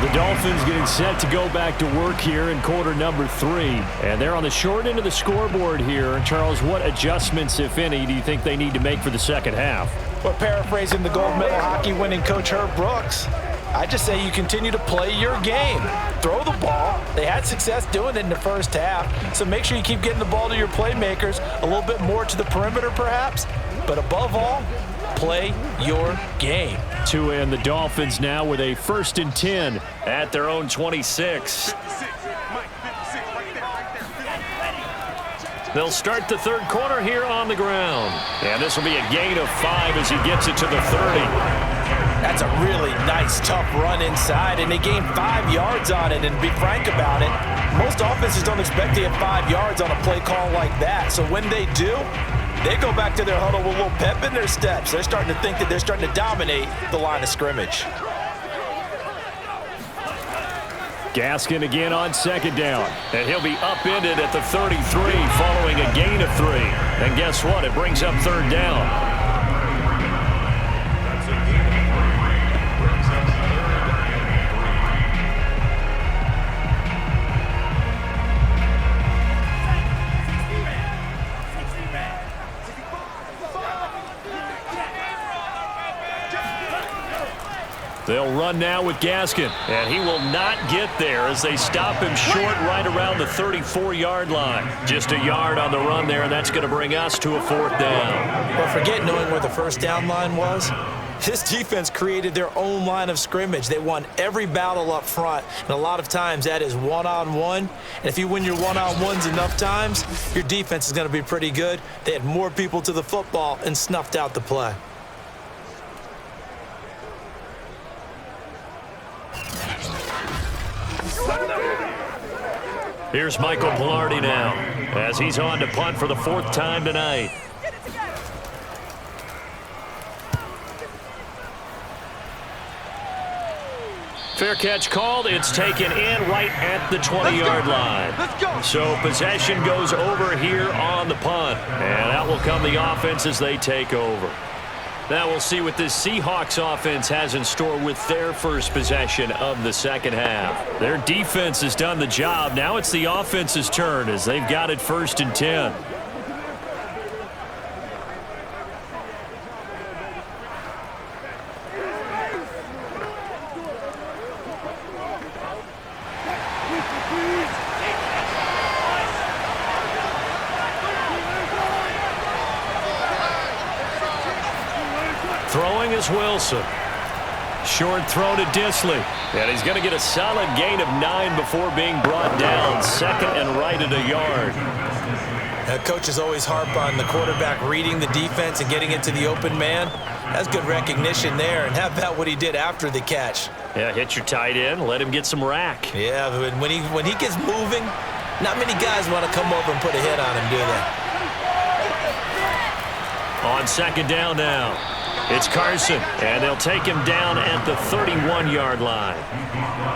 The Dolphins getting set to go back to work here in quarter number 3. And they're on the short end of the scoreboard here. Charles, what adjustments, if any, do you think they need to make for the second half? Well, paraphrasing the gold medal hockey winning coach Herb Brooks, I just say you continue to play your game. Throw the ball. They had success doing it in the first half, so make sure you keep getting the ball to your playmakers, a little bit more to the perimeter perhaps, but above all, play your game. To end the Dolphins now with a 1st and 10 at their own 26. They'll start the third quarter here on the ground. And this will be a gain of 5 as he gets it to the 30. That's a really nice, tough run inside, and they gained 5 yards on it. And to be frank about it, most offenses don't expect to get 5 yards on a play call like that. So when they do, they go back to their huddle with a little pep in their steps. They're starting to think that they're starting to dominate the line of scrimmage. Gaskin again on 2nd down, and he'll be upended at the 33 following a gain of 3. And guess what? It brings up 3rd down. They'll run now with Gaskin, and he will not get there as they stop him short right around the 34-yard line. Just a yard on the run there, and that's going to bring us to a 4th down. Well, forget knowing where the 1st down line was. This defense created their own line of scrimmage. They won every battle up front, and a lot of times that is one-on-one. And if you win your one-on-ones enough times, your defense is going to be pretty good. They had more people to the football and snuffed out the play. Here's Michael Polamalu now as he's on to punt for the 4th time tonight. Fair catch called. It's taken in right at the 20-yard line. So possession goes over here on the punt. And that will come the offense as they take over. Now we'll see what this Seahawks offense has in store with their first possession of the 2nd half. Their defense has done the job. Now it's the offense's turn as they've got it 1st and 10. Throwing is Wilson. Short throw to Disley. And he's going to get a solid gain of 9 before being brought down. 2nd and right at a yard. Coaches always harp on the quarterback reading the defense and getting it to the open man. That's good recognition there. And how about what he did after the catch? Yeah, hit your tight end. Let him get some rack. Yeah, but when he gets moving, not many guys want to come over and put a hit on him, do they? On 2nd down now. It's Carson, and they'll take him down at the 31-yard line.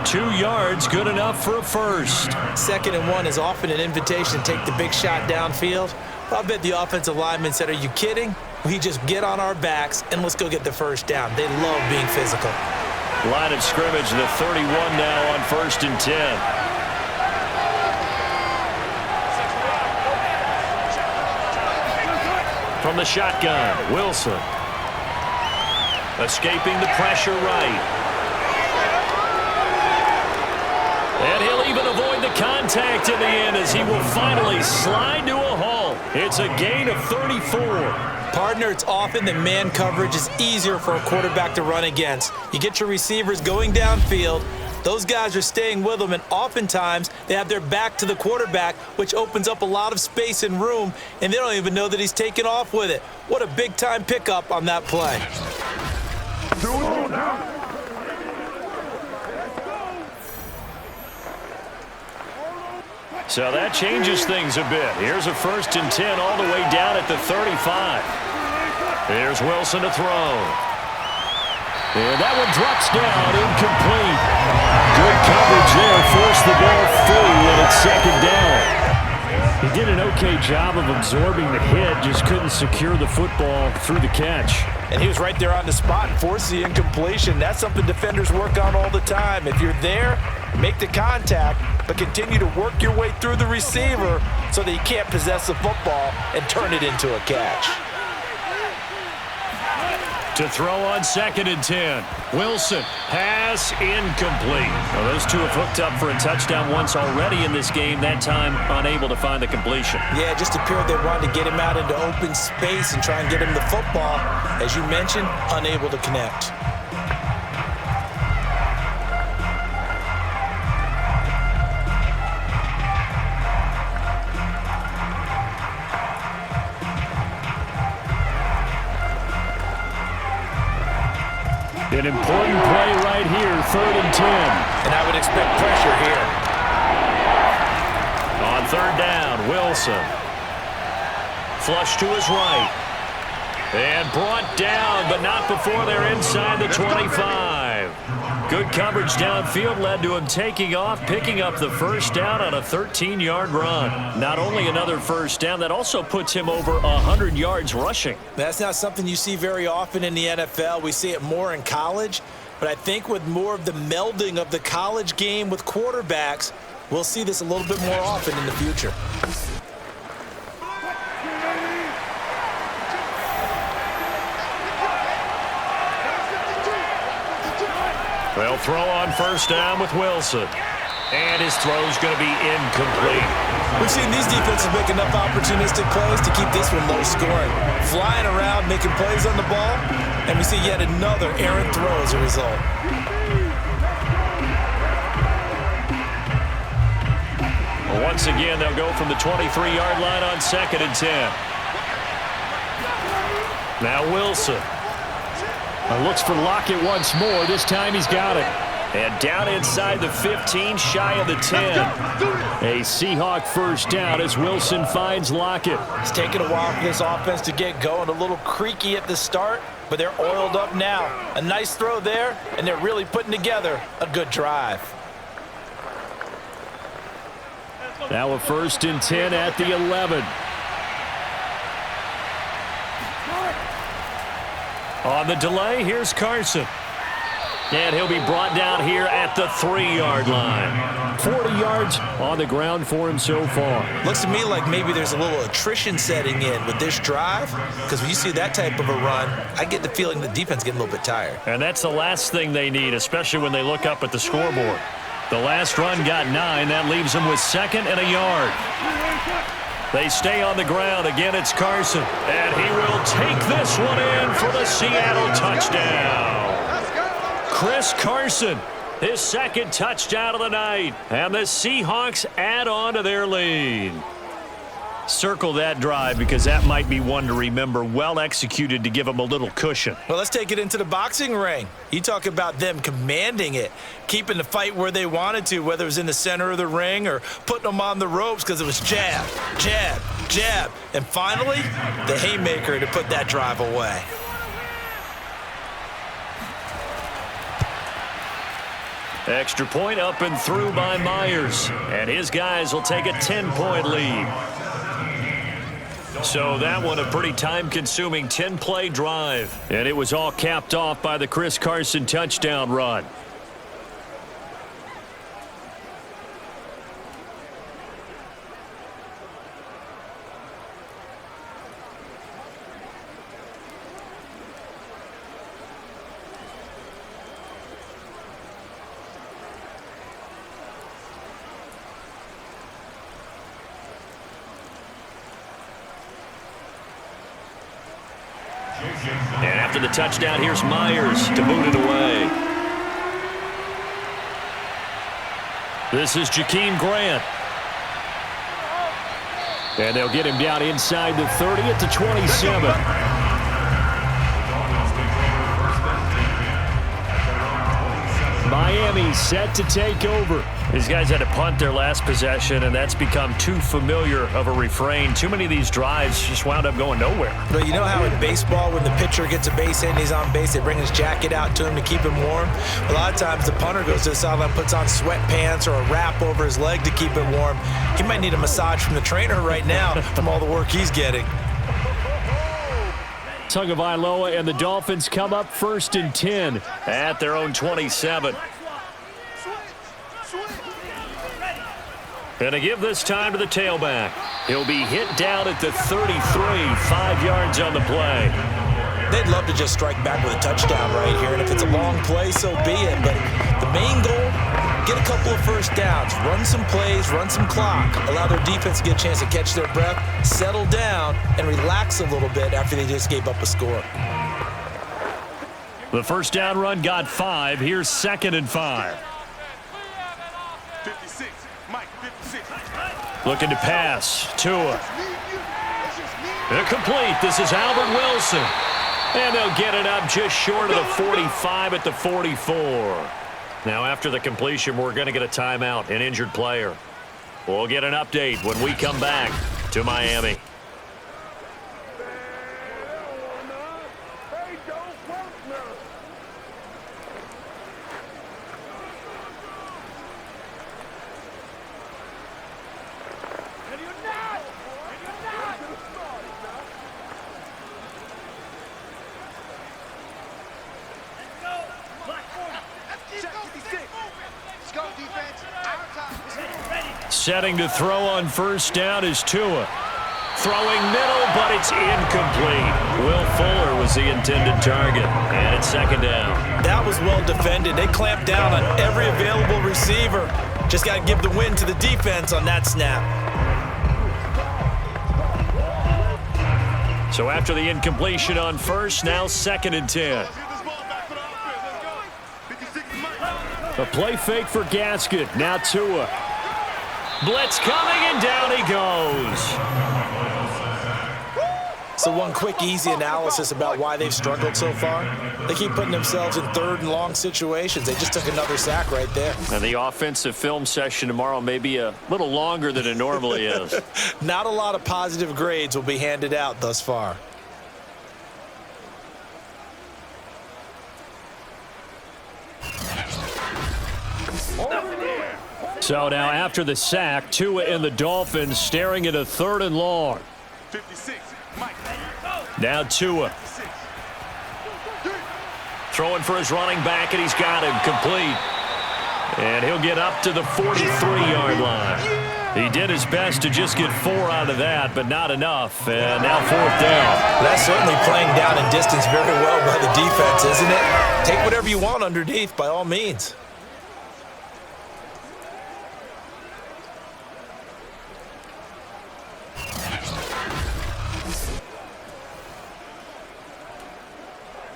2 yards, good enough for a first. 2nd and 1 is often an invitation to take the big shot downfield. I bet the offensive lineman said, are you kidding? We just get on our backs, and let's go get the first down. They love being physical. Line of scrimmage, the 31 now on 1st and 10. From the shotgun, Wilson. Escaping the pressure right. And he'll even avoid the contact in the end as he will finally slide to a halt. It's a gain of 34. Partner, it's often that man coverage is easier for a quarterback to run against. You get your receivers going downfield. Those guys are staying with them, and oftentimes they have their back to the quarterback, which opens up a lot of space and room, and they don't even know that he's taken off with it. What a big-time pickup on that play. So that changes things a bit. Here's a 1st and 10 all the way down at the 35. Here's Wilson to throw. And that one drops down, incomplete. Good coverage there, forced the ball through, and it's 2nd down. He did an okay job of absorbing the hit, just couldn't secure the football through the catch. And he was right there on the spot and forced the incompletion. That's something defenders work on all the time. If you're there, make the contact, but continue to work your way through the receiver so that he can't possess the football and turn it into a catch. To throw on 2nd and 10. Wilson, pass incomplete. Well, those two have hooked up for a touchdown once already in this game, that time unable to find the completion. Yeah, it just appeared they wanted to get him out into open space and try and get him the football. As you mentioned, unable to connect. An important play right here, 3rd and 10. And I would expect pressure here. On 3rd down, Wilson. Flush to his right. And brought down, but not before they're inside the 25. Good coverage downfield led to him taking off, picking up the 1st down on a 13-yard run. Not only another 1st down, that also puts him over 100 yards rushing. That's not something you see very often in the NFL. We see it more in college. But I think with more of the melding of the college game with quarterbacks, we'll see this a little bit more often in the future. They'll throw on 1st down with Wilson. And his throw's going to be incomplete. We've seen these defenses make enough opportunistic plays to keep this one low scoring. Flying around, making plays on the ball, and we see yet another errant throw as a result. Well, once again, they'll go from the 23-yard line on 2nd and 10. Now Wilson. Looks for Lockett once more. This time he's got it. And down inside the 15, shy of the 10. A Seahawk 1st down as Wilson finds Lockett. It's taken a while for this offense to get going. A little creaky at the start, but they're oiled up now. A nice throw there, and they're really putting together a good drive. Now a 1st and 10 at the 11. On the delay, here's Carson. And he'll be brought down here at the 3-yard line. 40 yards on the ground for him so far. Looks to me like maybe there's a little attrition setting in with this drive, because when you see that type of a run, I get the feeling the defense getting a little bit tired. And that's the last thing they need, especially when they look up at the scoreboard. The last run got 9. That leaves them with 2nd and a yard. They stay on the ground. Again, it's Carson. And he will take this one in for the Seattle touchdown. Chris Carson, his 2nd touchdown of the night. And the Seahawks add on to their lead. Circle that drive because that might be one to remember. Well executed to give them a little cushion. Well, let's take it into the boxing ring. You talk about them commanding it, keeping the fight where they wanted to, whether it was in the center of the ring or putting them on the ropes because it was jab, jab, jab. And finally, the haymaker to put that drive away. Extra point up and through by Myers. And his guys will take a 10-point lead. So that one a pretty time-consuming 10-play drive. And it was all capped off by the Chris Carson touchdown run. And after the touchdown, here's Myers to boot it away. This is Jakeem Grant. And they'll get him down inside the 30 at the 27. Miami set to take over. These guys had to punt their last possession, and that's become too familiar of a refrain. Too many of these drives just wound up going nowhere. But you know how in baseball, when the pitcher gets a base hit and he's on base, they bring his jacket out to him to keep him warm? A lot of times the punter goes to the sideline, puts on sweatpants or a wrap over his leg to keep it warm. He might need a massage from the trainer right now from all the work he's getting. Tagovailoa and the Dolphins come up 1st and 10 at their own 27. And to give this time to the tailback. He'll be hit down at the 33, 5 yards on the play. they'd love to just strike back with a touchdown right here. And if it's a long play, so be it. But the main goal, get a couple of first downs, run some plays, run some clock, allow their defense to get a chance to catch their breath, settle down, and relax a little bit after they just gave up a score. The first down run got 5. Here's 2nd and 5. 56, Mike, 56. Looking to pass. Tua. Incomplete. This is Albert Wilson. And they'll get it up just short of the 45 at the 44. Now, after the completion, we're going to get a timeout, an injured player. We'll get an update when we come back to Miami. Setting to throw on first down is Tua. Throwing middle, but it's incomplete. Will Fuller was the intended target, and it's 2nd down. That was well defended. They clamped down on every available receiver. Just got to give the win to the defense on that snap. So after the incompletion on first, now 2nd and 10. A play fake for Gasket. Now Tua. Blitz coming, and down he goes. So one quick, easy analysis about why they've struggled so far. They keep putting themselves in 3rd and long situations. They just took another sack right there. And the offensive film session tomorrow may be a little longer than it normally is. Not a lot of positive grades will be handed out thus far. So now after the sack, Tua and the Dolphins staring at a 3rd and long. 56, Mike. Now Tua. Throwing for his running back, and he's got him complete. And he'll get up to the 43-yard line. He did his best to just get 4 out of that, but not enough. And now 4th down. That's certainly playing down in distance very well by the defense, isn't it? Take whatever you want underneath, by all means.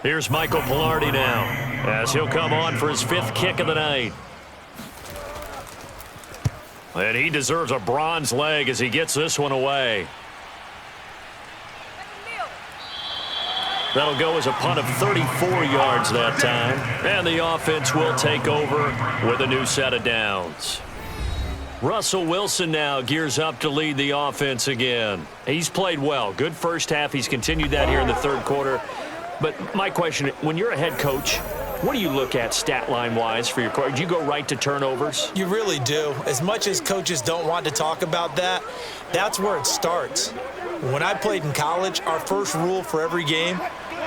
Here's Michael Polamalu now, as he'll come on for his 5th kick of the night. And he deserves a bronze leg as he gets this one away. That'll go as a punt of 34 yards that time. And the offense will take over with a new set of downs. Russell Wilson now gears up to lead the offense again. He's played well. Good first half. He's continued that here in the 3rd quarter. But my question, when you're a head coach, what do you look at stat line-wise for your coach? Do you go right to turnovers? You really do. As much as coaches don't want to talk about that, that's where it starts. When I played in college, our first rule for every game,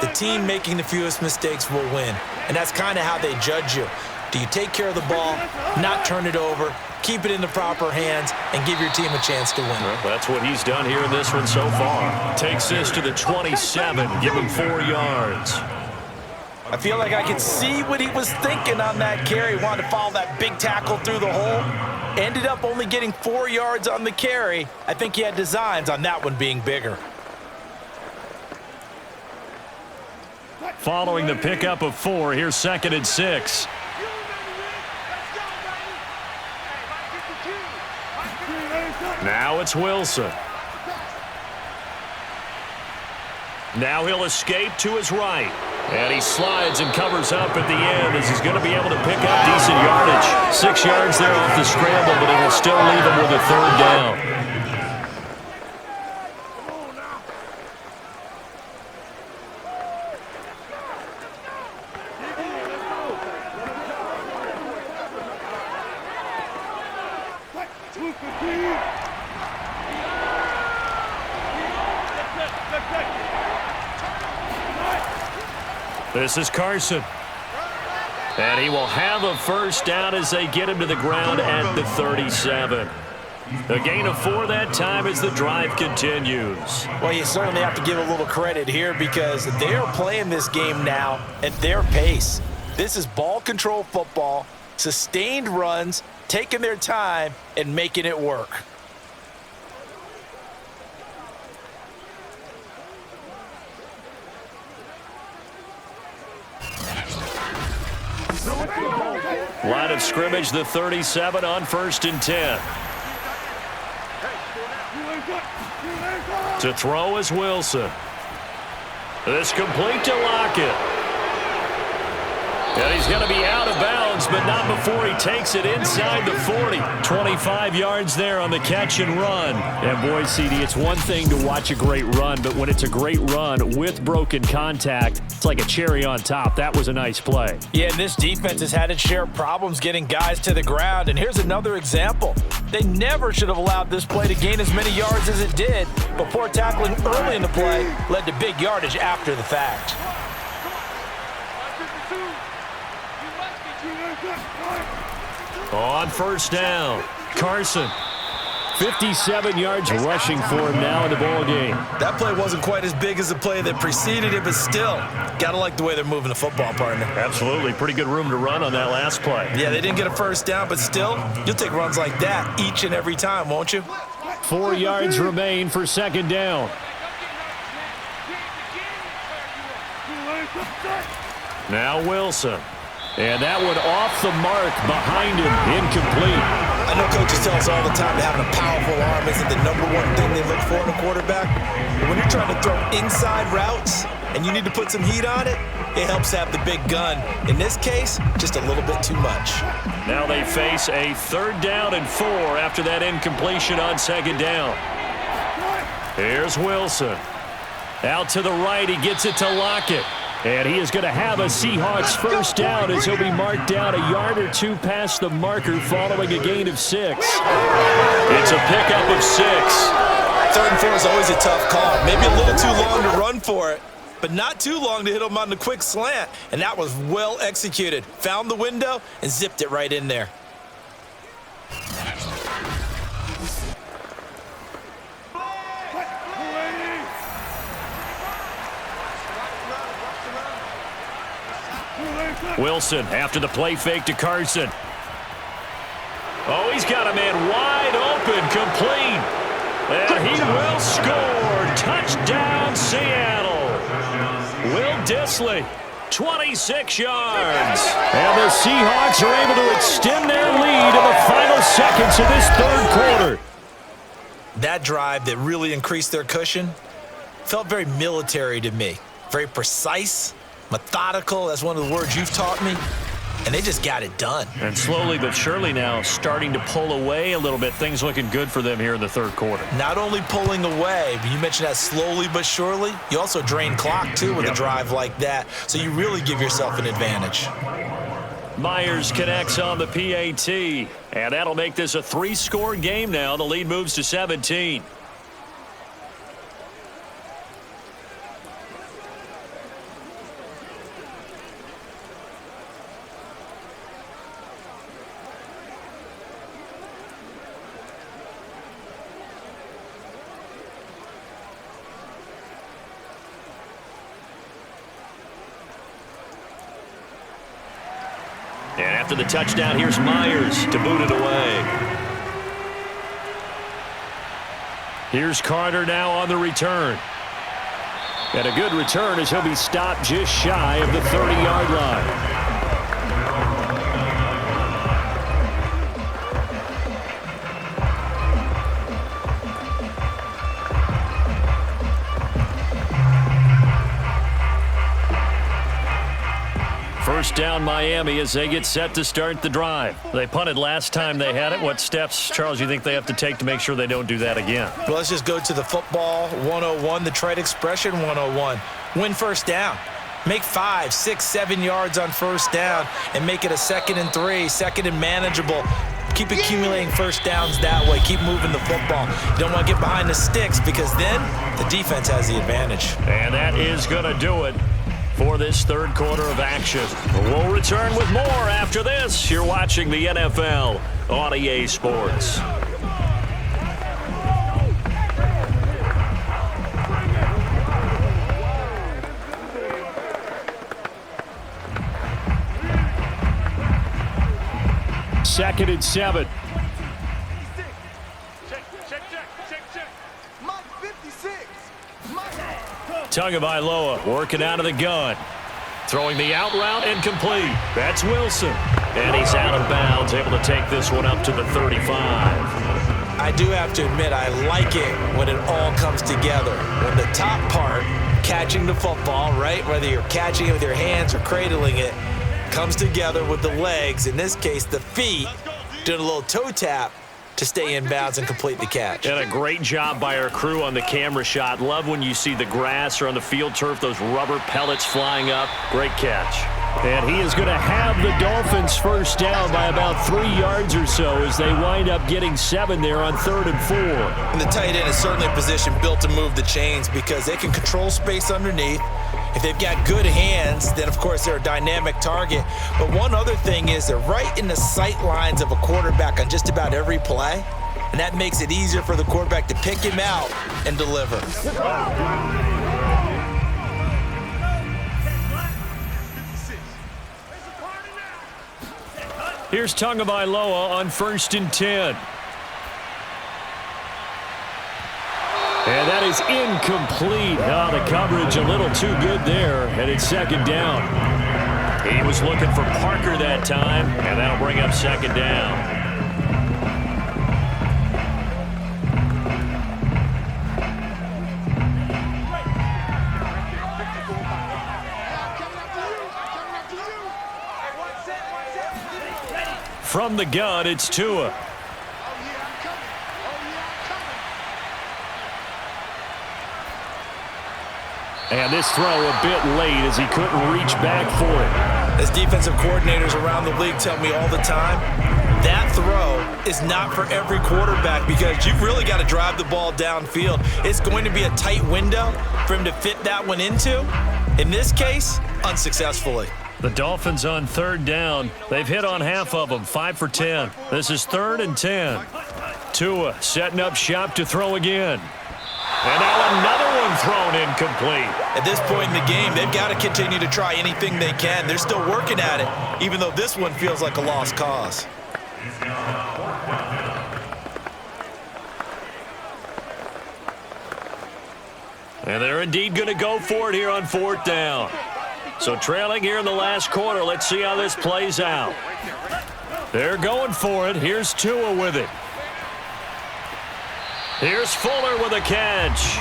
the team making the fewest mistakes will win. And that's kind of how they judge you. Do you take care of the ball, not turn it over, keep it in the proper hands, and give your team a chance to win? Well, that's what he's done here in this one so far. Takes this to the 27, give him 4 yards. I feel like I could see what he was thinking on that carry. Wanted to follow that big tackle through the hole. Ended up only getting 4 yards on the carry. I think he had designs on that one being bigger. Following the pickup of 4, here's 2nd and 6. Now it's Wilson. Now he'll escape to his right. And he slides and covers up at the end as he's going to be able to pick up decent yardage. 6 yards there off the scramble, but it will still leave him with a 3rd down. This is Carson. And he will have a first down as they get him to the ground at the 37. A gain of 4 that time as the drive continues. Well, you certainly have to give a little credit here because they're playing this game now at their pace. This is ball control football, sustained runs, taking their time and making it work. Line of scrimmage, the 37 on 1st and 10. To throw is Wilson. This complete to Lockett. And he's going to be out of bounds, but not before he takes it inside the 40. 25 yards there on the catch and run. And boy, CD, it's one thing to watch a great run, but when it's a great run with broken contact, it's like a cherry on top. That was a nice play. Yeah, and this defense has had its share of problems getting guys to the ground. And here's another example. They never should have allowed this play to gain as many yards as it did. Before tackling early in the play led to big yardage after the fact. On 1st down, Carson. 57 yards rushing for him now in the ball game. That play wasn't quite as big as the play that preceded it, but still, gotta like the way they're moving the football, partner. Absolutely. Pretty good room to run on that last play. Yeah, they didn't get a 1st down, but still, you'll take runs like that each and every time, won't you? 4 yards remain for 2nd down. Now Wilson. And that one off the mark behind him, incomplete. I know coaches tell us all the time that having a powerful arm isn't the #1 thing they look for in a quarterback. But when you're trying to throw inside routes and you need to put some heat on it, it helps have the big gun. In this case, just a little bit too much. Now they face a 3rd down and 4 after that incompletion on 2nd down. Here's Wilson. Out to the right, he gets it to Lockett. And he is going to have a Seahawks 1st down as he'll be marked down a yard or 2 past the marker following a gain of 6. It's a pickup of 6. 3rd and 4 is always a tough call. Maybe a little too long to run for it, but not too long to hit him on the quick slant. And that was well executed. Found the window and zipped it right in there. Wilson after the play fake to Carson. Oh, he's got a man wide open, complete. And he will score. Touchdown, Seattle. Will Dissly, 26 yards. And the Seahawks are able to extend their lead in the final seconds of this 3rd quarter. That drive that really increased their cushion felt very military to me. Very precise. Methodical, that's one of the words you've taught me, and they just got it done. And slowly but surely now starting to pull away a little bit. Things looking good for them here in the 3rd quarter. Not only pulling away, but you mentioned that slowly but surely, you also drain clock too with a drive like that, so you really give yourself an advantage. Myers connects on the PAT, and that'll make this a 3-score game now. The lead moves to 17. And after the touchdown, here's Myers to boot it away. Here's Carter now on the return. And a good return as he'll be stopped just shy of the 30-yard line. First down, Miami, as they get set to start the drive. They punted last time they had it. What steps, Charles, you think they have to take to make sure they don't do that again? Well, let's just go to the football 101, the trade expression 101. Win 1st down. Make 5, 6, 7 yards on 1st down and make it a 2nd and 3, 2nd and manageable. Keep accumulating 1st downs that way. Keep moving the football. You don't want to get behind the sticks because then the defense has the advantage. And that is going to do it for this 3rd quarter of action. We'll return with more after this. You're watching the NFL on EA Sports. 2nd and 7. Tagovailoa working out of the gun. Throwing the out route and complete. That's Wilson. And he's out of bounds, able to take this one up to the 35. I do have to admit, I like it when it all comes together. When the top part, catching the football, right, whether you're catching it with your hands or cradling it, comes together with the legs, in this case the feet, doing a little toe tap to stay in bounds and complete the catch. And a great job by our crew on the camera shot. Love when you see the grass or on the field turf, those rubber pellets flying up. Great catch. And he is going to have the Dolphins first down by about 3 yards or so as they wind up getting 7 there on 3rd and 4. And the tight end is certainly a position built to move the chains because they can control space underneath. If they've got good hands, then of course they're a dynamic target. But one other thing is they're right in the sight lines of a quarterback on just about every play. And that makes it easier for the quarterback to pick him out and deliver. Here's Tagovailoa on 1st and 10. And that is incomplete. Oh, the coverage a little too good there, and it's 2nd down. He was looking for Parker that time, and that'll bring up 2nd down. From the gun, it's Tua. And this throw a bit late as he couldn't reach back for it. As defensive coordinators around the league tell me all the time, that throw is not for every quarterback because you've really got to drive the ball downfield. It's going to be a tight window for him to fit that one into. In this case, unsuccessfully. The Dolphins on 3rd down. They've hit on half of them, 5 for 10. This is 3rd and 10. Tua setting up shop to throw again. And now another one thrown incomplete. At this point in the game, they've got to continue to try anything they can. They're still working at it, even though this one feels like a lost cause. And they're indeed going to go for it here on 4th down. So trailing here in the last quarter, let's see how this plays out. They're going for it. Here's Tua with it. Here's Fuller with a catch.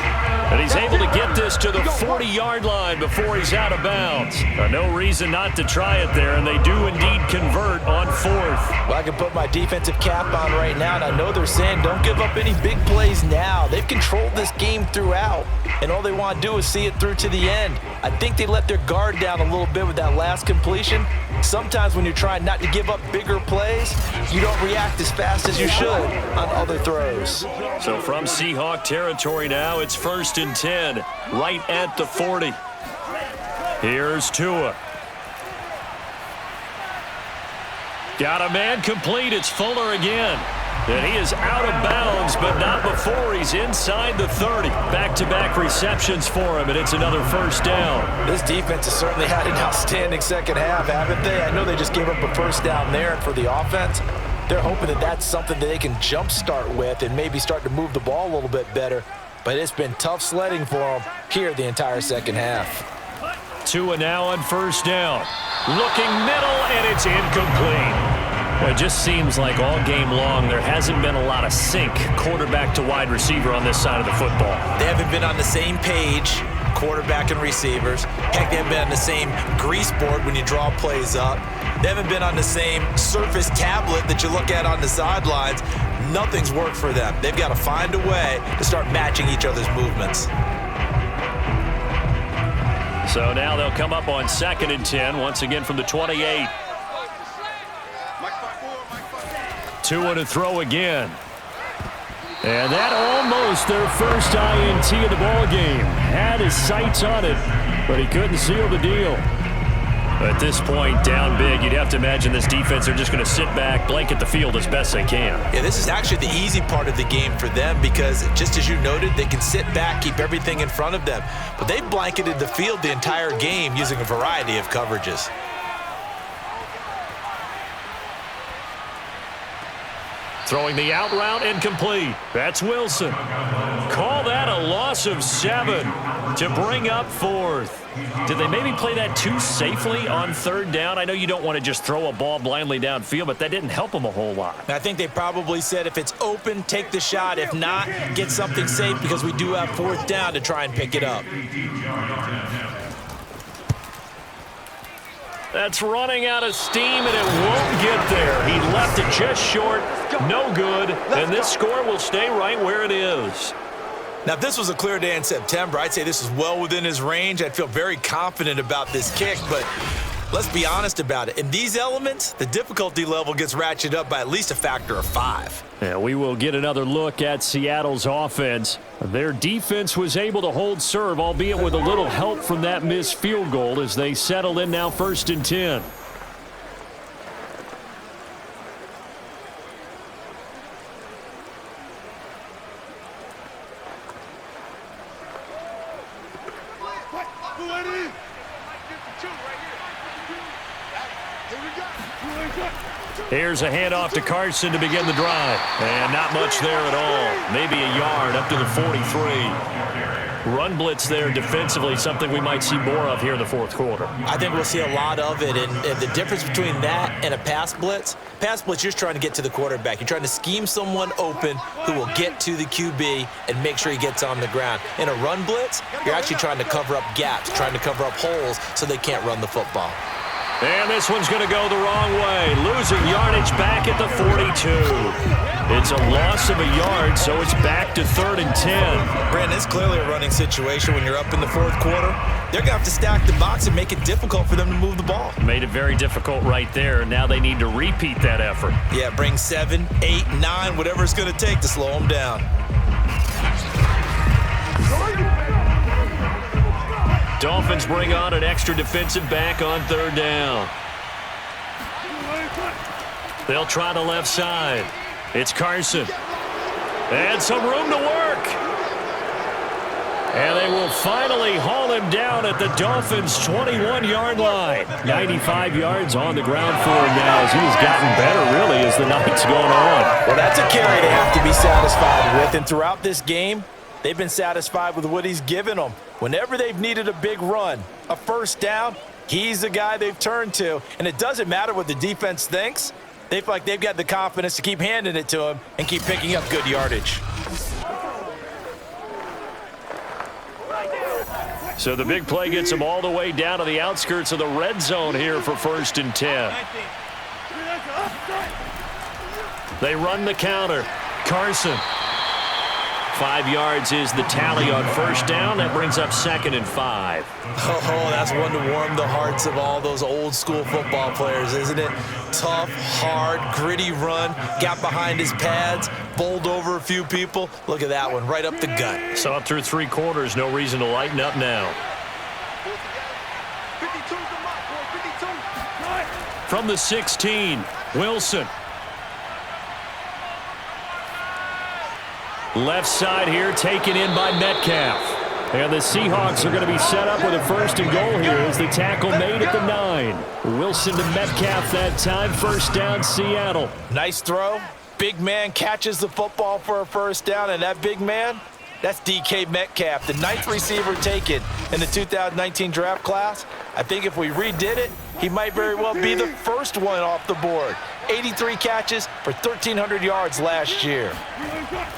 And he's able to get this to the 40-yard line before he's out of bounds. No reason not to try it there, and they do indeed convert on 4th. Well, I can put my defensive cap on right now, and I know they're saying don't give up any big plays now. They've controlled this game throughout, and all they want to do is see it through to the end. I think they let their guard down a little bit with that last completion. Sometimes when you're trying not to give up bigger plays, you don't react as fast as you should on other throws. So from Seahawk territory now, it's 1st and 10, right at the 40. Here's Tua. Got a man complete. It's Fuller again. And he is out of bounds, but not before he's inside the 30. Back-to-back receptions for him, and it's another 1st down. This defense has certainly had an outstanding second half, haven't they? I know they just gave up a 1st down there, and for the offense, they're hoping that that's something that they can jumpstart with and maybe start to move the ball a little bit better. But it's been tough sledding for them here the entire second half. Tua now on 1st down. Looking middle, and it's incomplete. Well, it just seems like all game long there hasn't been a lot of sync quarterback to wide receiver on this side of the football. They haven't been on the same page, quarterback and receivers. Heck, they haven't been on the same grease board when you draw plays up. They haven't been on the same Surface tablet that you look at on the sidelines. Nothing's worked for them. They've got to find a way to start matching each other's movements. So now they'll come up on 2nd and 10, once again from the 28. Tua to throw again. And that almost their first INT of the ball game. Had his sights on it, but he couldn't seal the deal. At this point, down big, you'd have to imagine this defense are just going to sit back, blanket the field as best they can. Yeah, this is actually the easy part of the game for them because, just as you noted, they can sit back, keep everything in front of them. But they've blanketed the field the entire game using a variety of coverages. Throwing the out route and complete. That's Wilson. Call that a loss of 7 to bring up 4th. Did they maybe play that too safely on 3rd down? I know you don't want to just throw a ball blindly downfield, but that didn't help them a whole lot. I think they probably said if it's open, take the shot. If not, get something safe because we do have 4th down to try and pick it up. That's running out of steam, and it won't get there. He left it just short. No good. And this score will stay right where it is. Now, if this was a clear day in September, I'd say this is well within his range. I'd feel very confident about this kick, but let's be honest about it. In these elements, the difficulty level gets ratcheted up by at least a factor of 5. Yeah, we will get another look at Seattle's offense. Their defense was able to hold serve, albeit with a little help from that missed field goal as they settle in now 1st and 10. Here's a handoff to Carson to begin the drive. And not much there at all. Maybe a yard up to the 43. Run blitz there defensively, something we might see more of here in the 4th quarter. I think we'll see a lot of it. And the difference between that and a pass blitz, you're just trying to get to the quarterback. You're trying to scheme someone open who will get to the QB and make sure he gets on the ground. In a run blitz, you're actually trying to cover up gaps, trying to cover up holes so they can't run the football. And this one's going to go the wrong way. Losing yardage back at the 42. It's a loss of a yard, so it's back to 3rd and 10. Brandon, it's clearly a running situation when you're up in the 4th quarter. They're going to have to stack the box and make it difficult for them to move the ball. Made it very difficult right there. Now they need to repeat that effort. Yeah, bring 7, 8, 9, whatever it's going to take to slow them down. Dolphins bring on an extra defensive back on 3rd down. They'll try the left side. It's Carson. And some room to work. And they will finally haul him down at the Dolphins' 21-yard line. 95 yards on the ground for him now as he's gotten better, really, as the night's going on. Well, that's a carry they have to be satisfied with. And throughout this game, they've been satisfied with what he's given them. Whenever they've needed a big run, a 1st down, he's the guy they've turned to. And it doesn't matter what the defense thinks. They feel like they've got the confidence to keep handing it to him and keep picking up good yardage. So the big play gets them all the way down to the outskirts of the red zone here for 1st and 10. They run the counter. Carson. 5 yards is the tally on 1st down. That brings up 2nd and 5. Oh, that's one to warm the hearts of all those old school football players, isn't it? Tough, hard, gritty run, got behind his pads, bowled over a few people. Look at that one, right up the gut. Saw it through 3 quarters, no reason to lighten up now. From the 16, Wilson. Left side here taken in by Metcalf. And the Seahawks are going to be set up with a 1st and goal here as the tackle made at the 9. Wilson to Metcalf that time. 1st down, Seattle. Nice throw. Big man catches the football for a 1st down, and that big man, that's DK Metcalf, the 9th receiver taken in the 2019 draft class. I think if we redid it, he might very well be the first one off the board. 83 catches for 1,300 yards last year.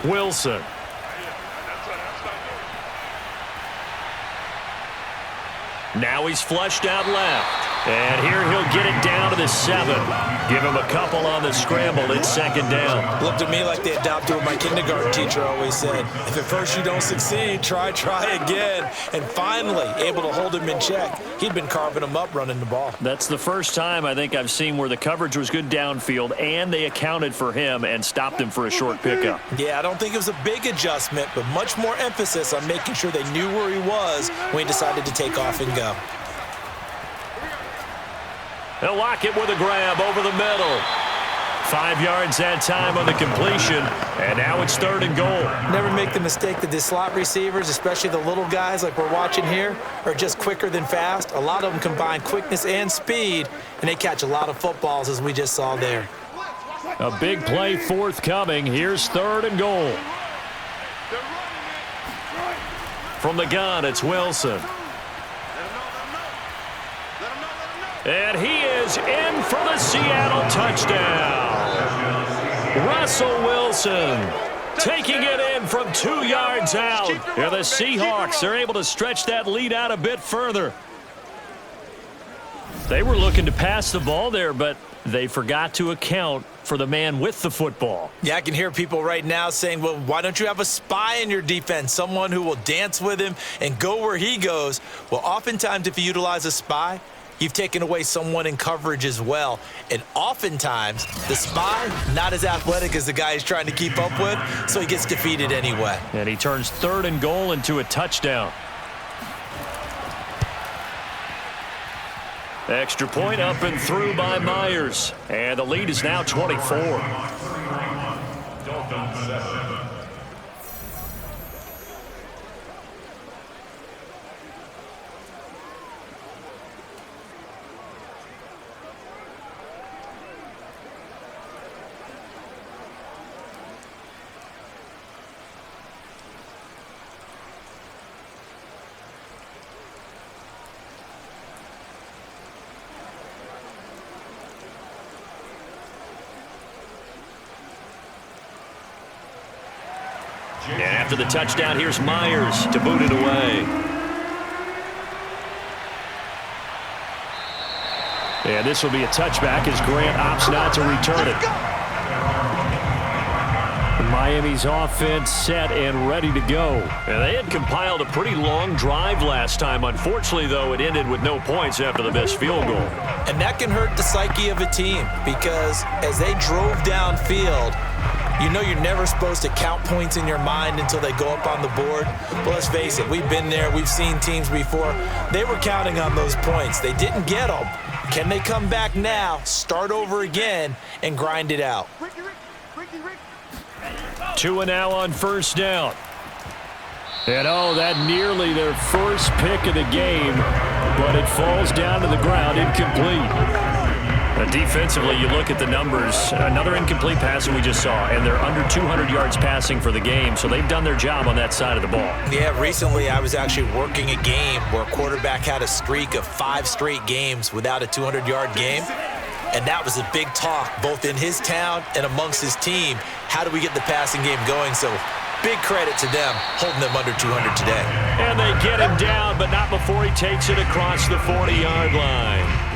Wilson. Now he's flushed out left. And here he'll get it down to the 7. Give him a couple on the scramble. It's 2nd down. Looked to me like they adopted what my kindergarten teacher always said. If at first you don't succeed, try again. And finally, able to hold him in check. He'd been carving him up running the ball. That's the first time I think I've seen where the coverage was good downfield and they accounted for him and stopped him for a short pickup. Yeah, I don't think it was a big adjustment, but much more emphasis on making sure they knew where he was when he decided to take off and go. They'll lock it with a grab over the middle. 5 yards that time on the completion, and now it's 3rd and goal. Never make the mistake that the slot receivers, especially the little guys like we're watching here, are just quicker than fast. A lot of them combine quickness and speed, and they catch a lot of footballs as we just saw there. A big play forthcoming. Here's 3rd and goal. From the gun, it's Wilson. And he is in for the Seattle touchdown. Russell Wilson taking it in from 2 yards out. And the Seahawks are able to stretch that lead out a bit further. They were looking to pass the ball there, but they forgot to account for the man with the football. Yeah, I can hear people right now saying, well, why don't you have a spy in your defense, someone who will dance with him and go where he goes? Well, oftentimes if you utilize a spy, you've taken away someone in coverage as well. And oftentimes, the spy, not as athletic as the guy he's trying to keep up with, so he gets defeated anyway. And he turns 3rd and goal into a touchdown. Extra point up and through by Myers. And the lead is now 24. And after the touchdown, here's Myers to boot it away. And this will be a touchback as Grant opts not to return it. Miami's offense set and ready to go. And they had compiled a pretty long drive last time. Unfortunately, though, it ended with no points after the missed field goal. And that can hurt the psyche of a team because as they drove downfield, you know you're never supposed to count points in your mind until they go up on the board. But let's face it, we've been there. We've seen teams before. They were counting on those points. They didn't get them. Can they come back now, start over again, and grind it out? 2 and now on 1st down. And that nearly their first pick of the game, but it falls down to the ground, incomplete. Defensively, you look at the numbers. Another incomplete pass that we just saw, and they're under 200 yards passing for the game, so they've done their job on that side of the ball. Yeah, recently I was actually working a game where a quarterback had a streak of 5 straight games without a 200-yard game, and that was a big talk both in his town and amongst his team. How do we get the passing game going? So big credit to them holding them under 200 today. And they get him down, but not before he takes it across the 40-yard line.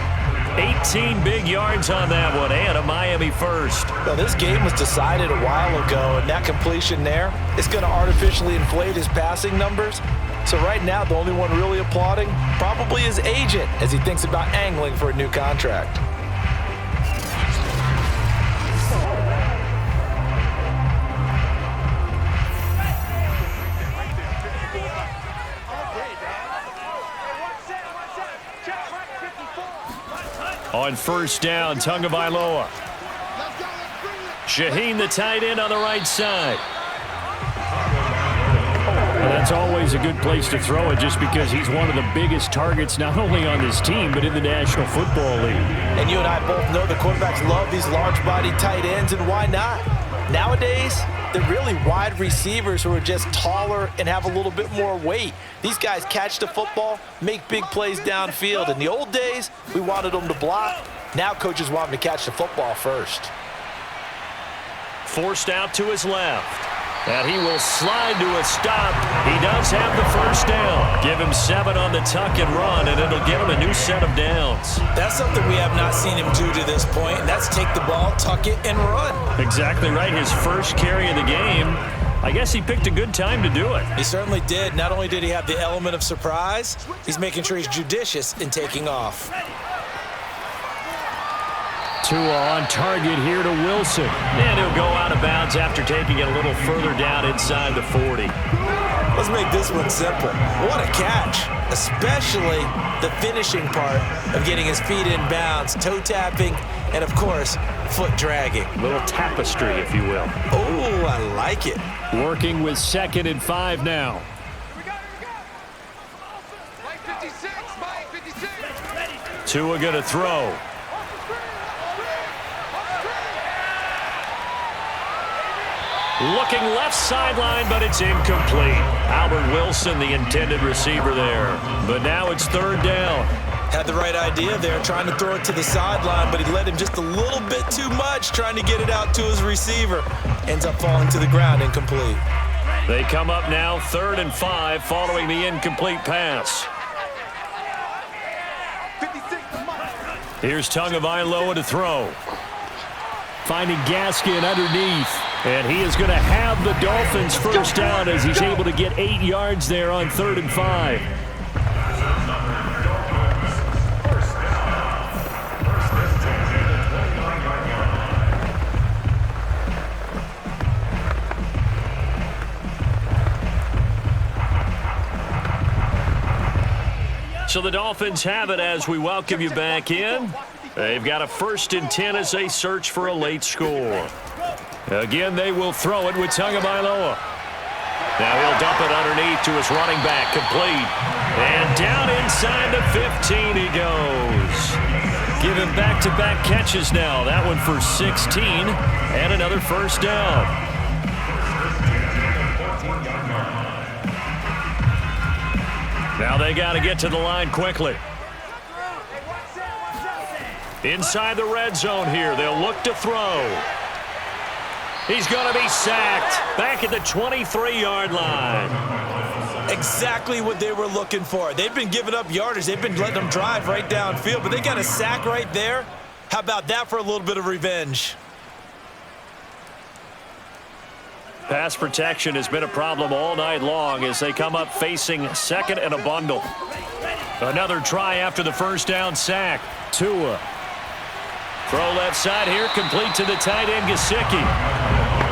18 big yards on that one, and a Miami first. Well, this game was decided a while ago, and that completion there is going to artificially inflate his passing numbers. So right now, the only one really applauding probably his agent as he thinks about angling for a new contract. On 1st down, Tagovailoa. Shaheen, the tight end, on the right side. Well, that's always a good place to throw it just because he's one of the biggest targets not only on this team but in the National Football League. And you and I both know the quarterbacks love these large-body tight ends, and why not? Nowadays, they're really wide receivers who are just taller and have a little bit more weight. These guys catch the football, make big plays downfield. In the old days, we wanted them to block. Now coaches want them to catch the football first. Forced out to his left. And he will slide to a stop. He does have the 1st down. Give him 7 on the tuck and run, and it'll give him a new set of downs. That's something we have not seen him do to this point, and that's take the ball, tuck it, and run. Exactly right. His first carry of the game. I guess he picked a good time to do it. He certainly did. Not only did he have the element of surprise, he's making sure he's judicious in taking off. Tua on target here to Wilson. And he'll go out of bounds after taking it a little further down inside the 40. Let's make this one simple. What a catch, especially the finishing part of getting his feet in bounds, toe tapping, and of course, foot dragging. A little tapestry, if you will. Oh, I like it. Working with 2nd and 5 now. Tua going to throw. Looking left sideline, but it's incomplete. Albert Wilson, the intended receiver there. But now it's third down. Had the right idea there, trying to throw it to the sideline, but he led him just a little bit too much, trying to get it out to his receiver. Ends up falling to the ground, incomplete. They come up now 3rd and 5 following the incomplete pass. Here's Tagovailoa to throw. Finding Gaskin underneath. And he is going to have the Dolphins first down as he's able to get 8 yards there on 3rd and 5. So the Dolphins have it as we welcome you back in. They've got a 1st and 10 as they search for a late score. Again, they will throw it with Tagovailoa. Now he'll dump it underneath to his running back, complete. And down inside the 15 he goes. Give him back-to-back catches now. That one for 16 and another first down. Now they got to get to the line quickly. Inside the red zone here, they'll look to throw. He's going to be sacked back at the 23-yard line. Exactly what they were looking for. They've been giving up yardage. They've been letting them drive right downfield, but they got a sack right there. How about that for a little bit of revenge? Pass protection has been a problem all night long as they come up facing 2nd and a bundle. Another try after the first down sack. Tua. Throw left side here, complete to the tight end, Gesicki.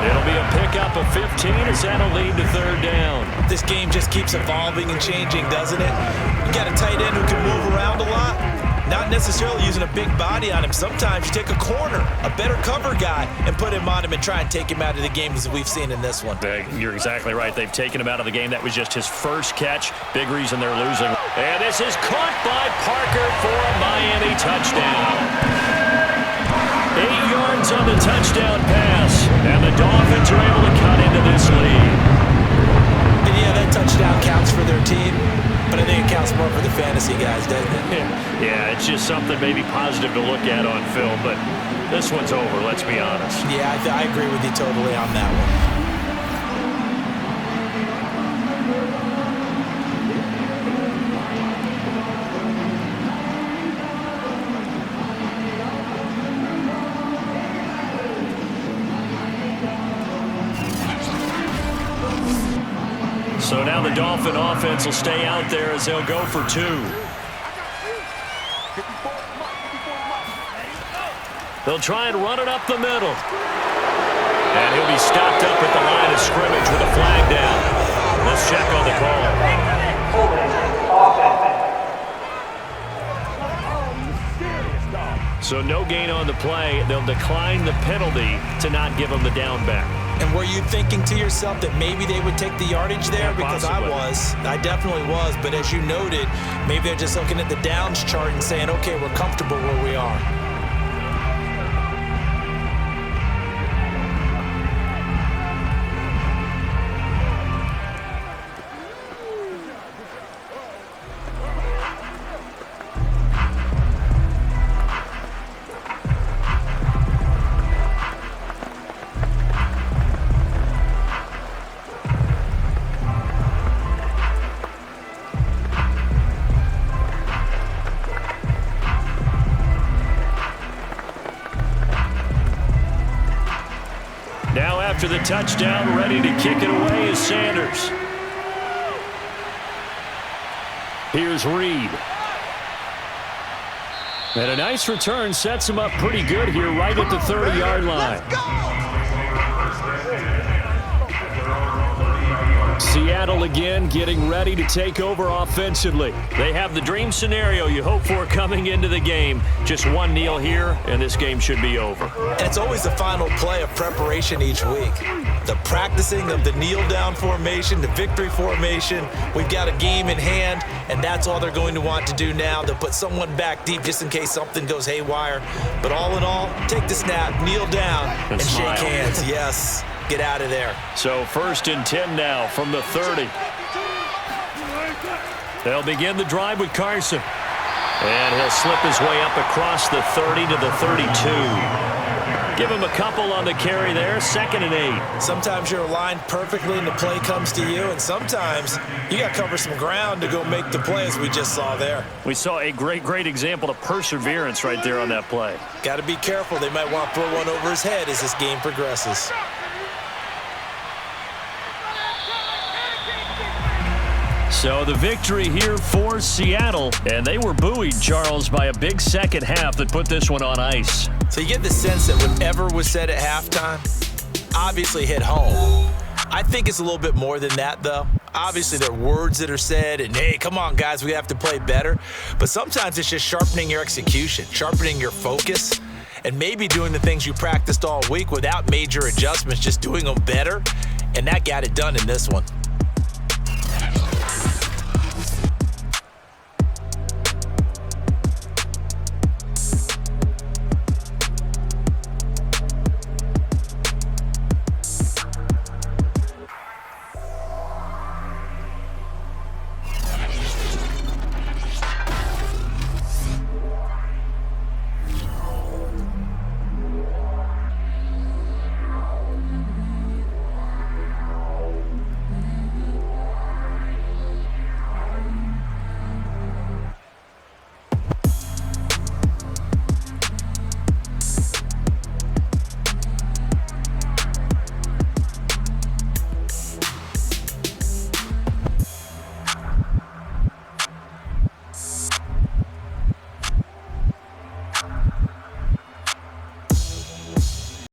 It'll be a pickup of 15 as that'll lead to 3rd down. This game just keeps evolving and changing, doesn't it? You got a tight end who can move around a lot. Not necessarily using a big body on him. Sometimes you take a corner, a better cover guy, and put him on him and try and take him out of the game as we've seen in this one. You're exactly right. They've taken him out of the game. That was just his first catch. Big reason they're losing. And this is caught by Parker for a Miami touchdown. 8 yards on the touchdown pass. And the Dolphins are able to cut into this lead. And yeah, that touchdown counts for their team. But I think it counts more for the fantasy guys, doesn't it? Yeah, it's just something maybe positive to look at on film, but this one's over, let's be honest. Yeah, I agree with you totally on that one. So now the Dolphin offense will stay out there as they'll go for 2. They'll try and run it up the middle. And he'll be stopped up at the line of scrimmage with a flag down. Let's check on the call. So no gain on the play. They'll decline the penalty to not give them the down back. And were you thinking to yourself that maybe they would take the yardage there? Yeah, because possibly. I definitely was. But as you noted, maybe they're just looking at the downs chart and saying, okay, we're comfortable where we are. After the touchdown, ready to kick it away is Sanders. Here's Reed. And a nice return sets him up pretty good here right at the 30-yard line. Seattle again getting ready to take over offensively. They have the dream scenario you hope for coming into the game. Just one kneel here, and this game should be over. And it's always the final play of preparation each week. The practicing of the kneel-down formation, the victory formation. We've got a game in hand, and that's all they're going to want to do now. They'll put someone back deep just in case something goes haywire. But all in all, take the snap, kneel down, and shake hands. Yes. get out of there. So 1st and 10 now from the 30. They'll begin the drive with Carson. And he'll slip his way up across the 30 to the 32. Give him a couple on the carry there, 2nd and 8. Sometimes you're aligned perfectly and the play comes to you, and sometimes you got to cover some ground to go make the play, as we just saw there. We saw a great example of perseverance right there on that play. Got to be careful. They might want to throw one over his head as this game progresses. So the victory here for Seattle, and they were buoyed, Charles, by a big second half that put this one on ice. So you get the sense that whatever was said at halftime obviously hit home. I think it's a little bit more than that, though. Obviously, there are words that are said, and hey, come on, guys, we have to play better. But sometimes it's just sharpening your execution, sharpening your focus, and maybe doing the things you practiced all week without major adjustments, just doing them better. And that got it done in this one.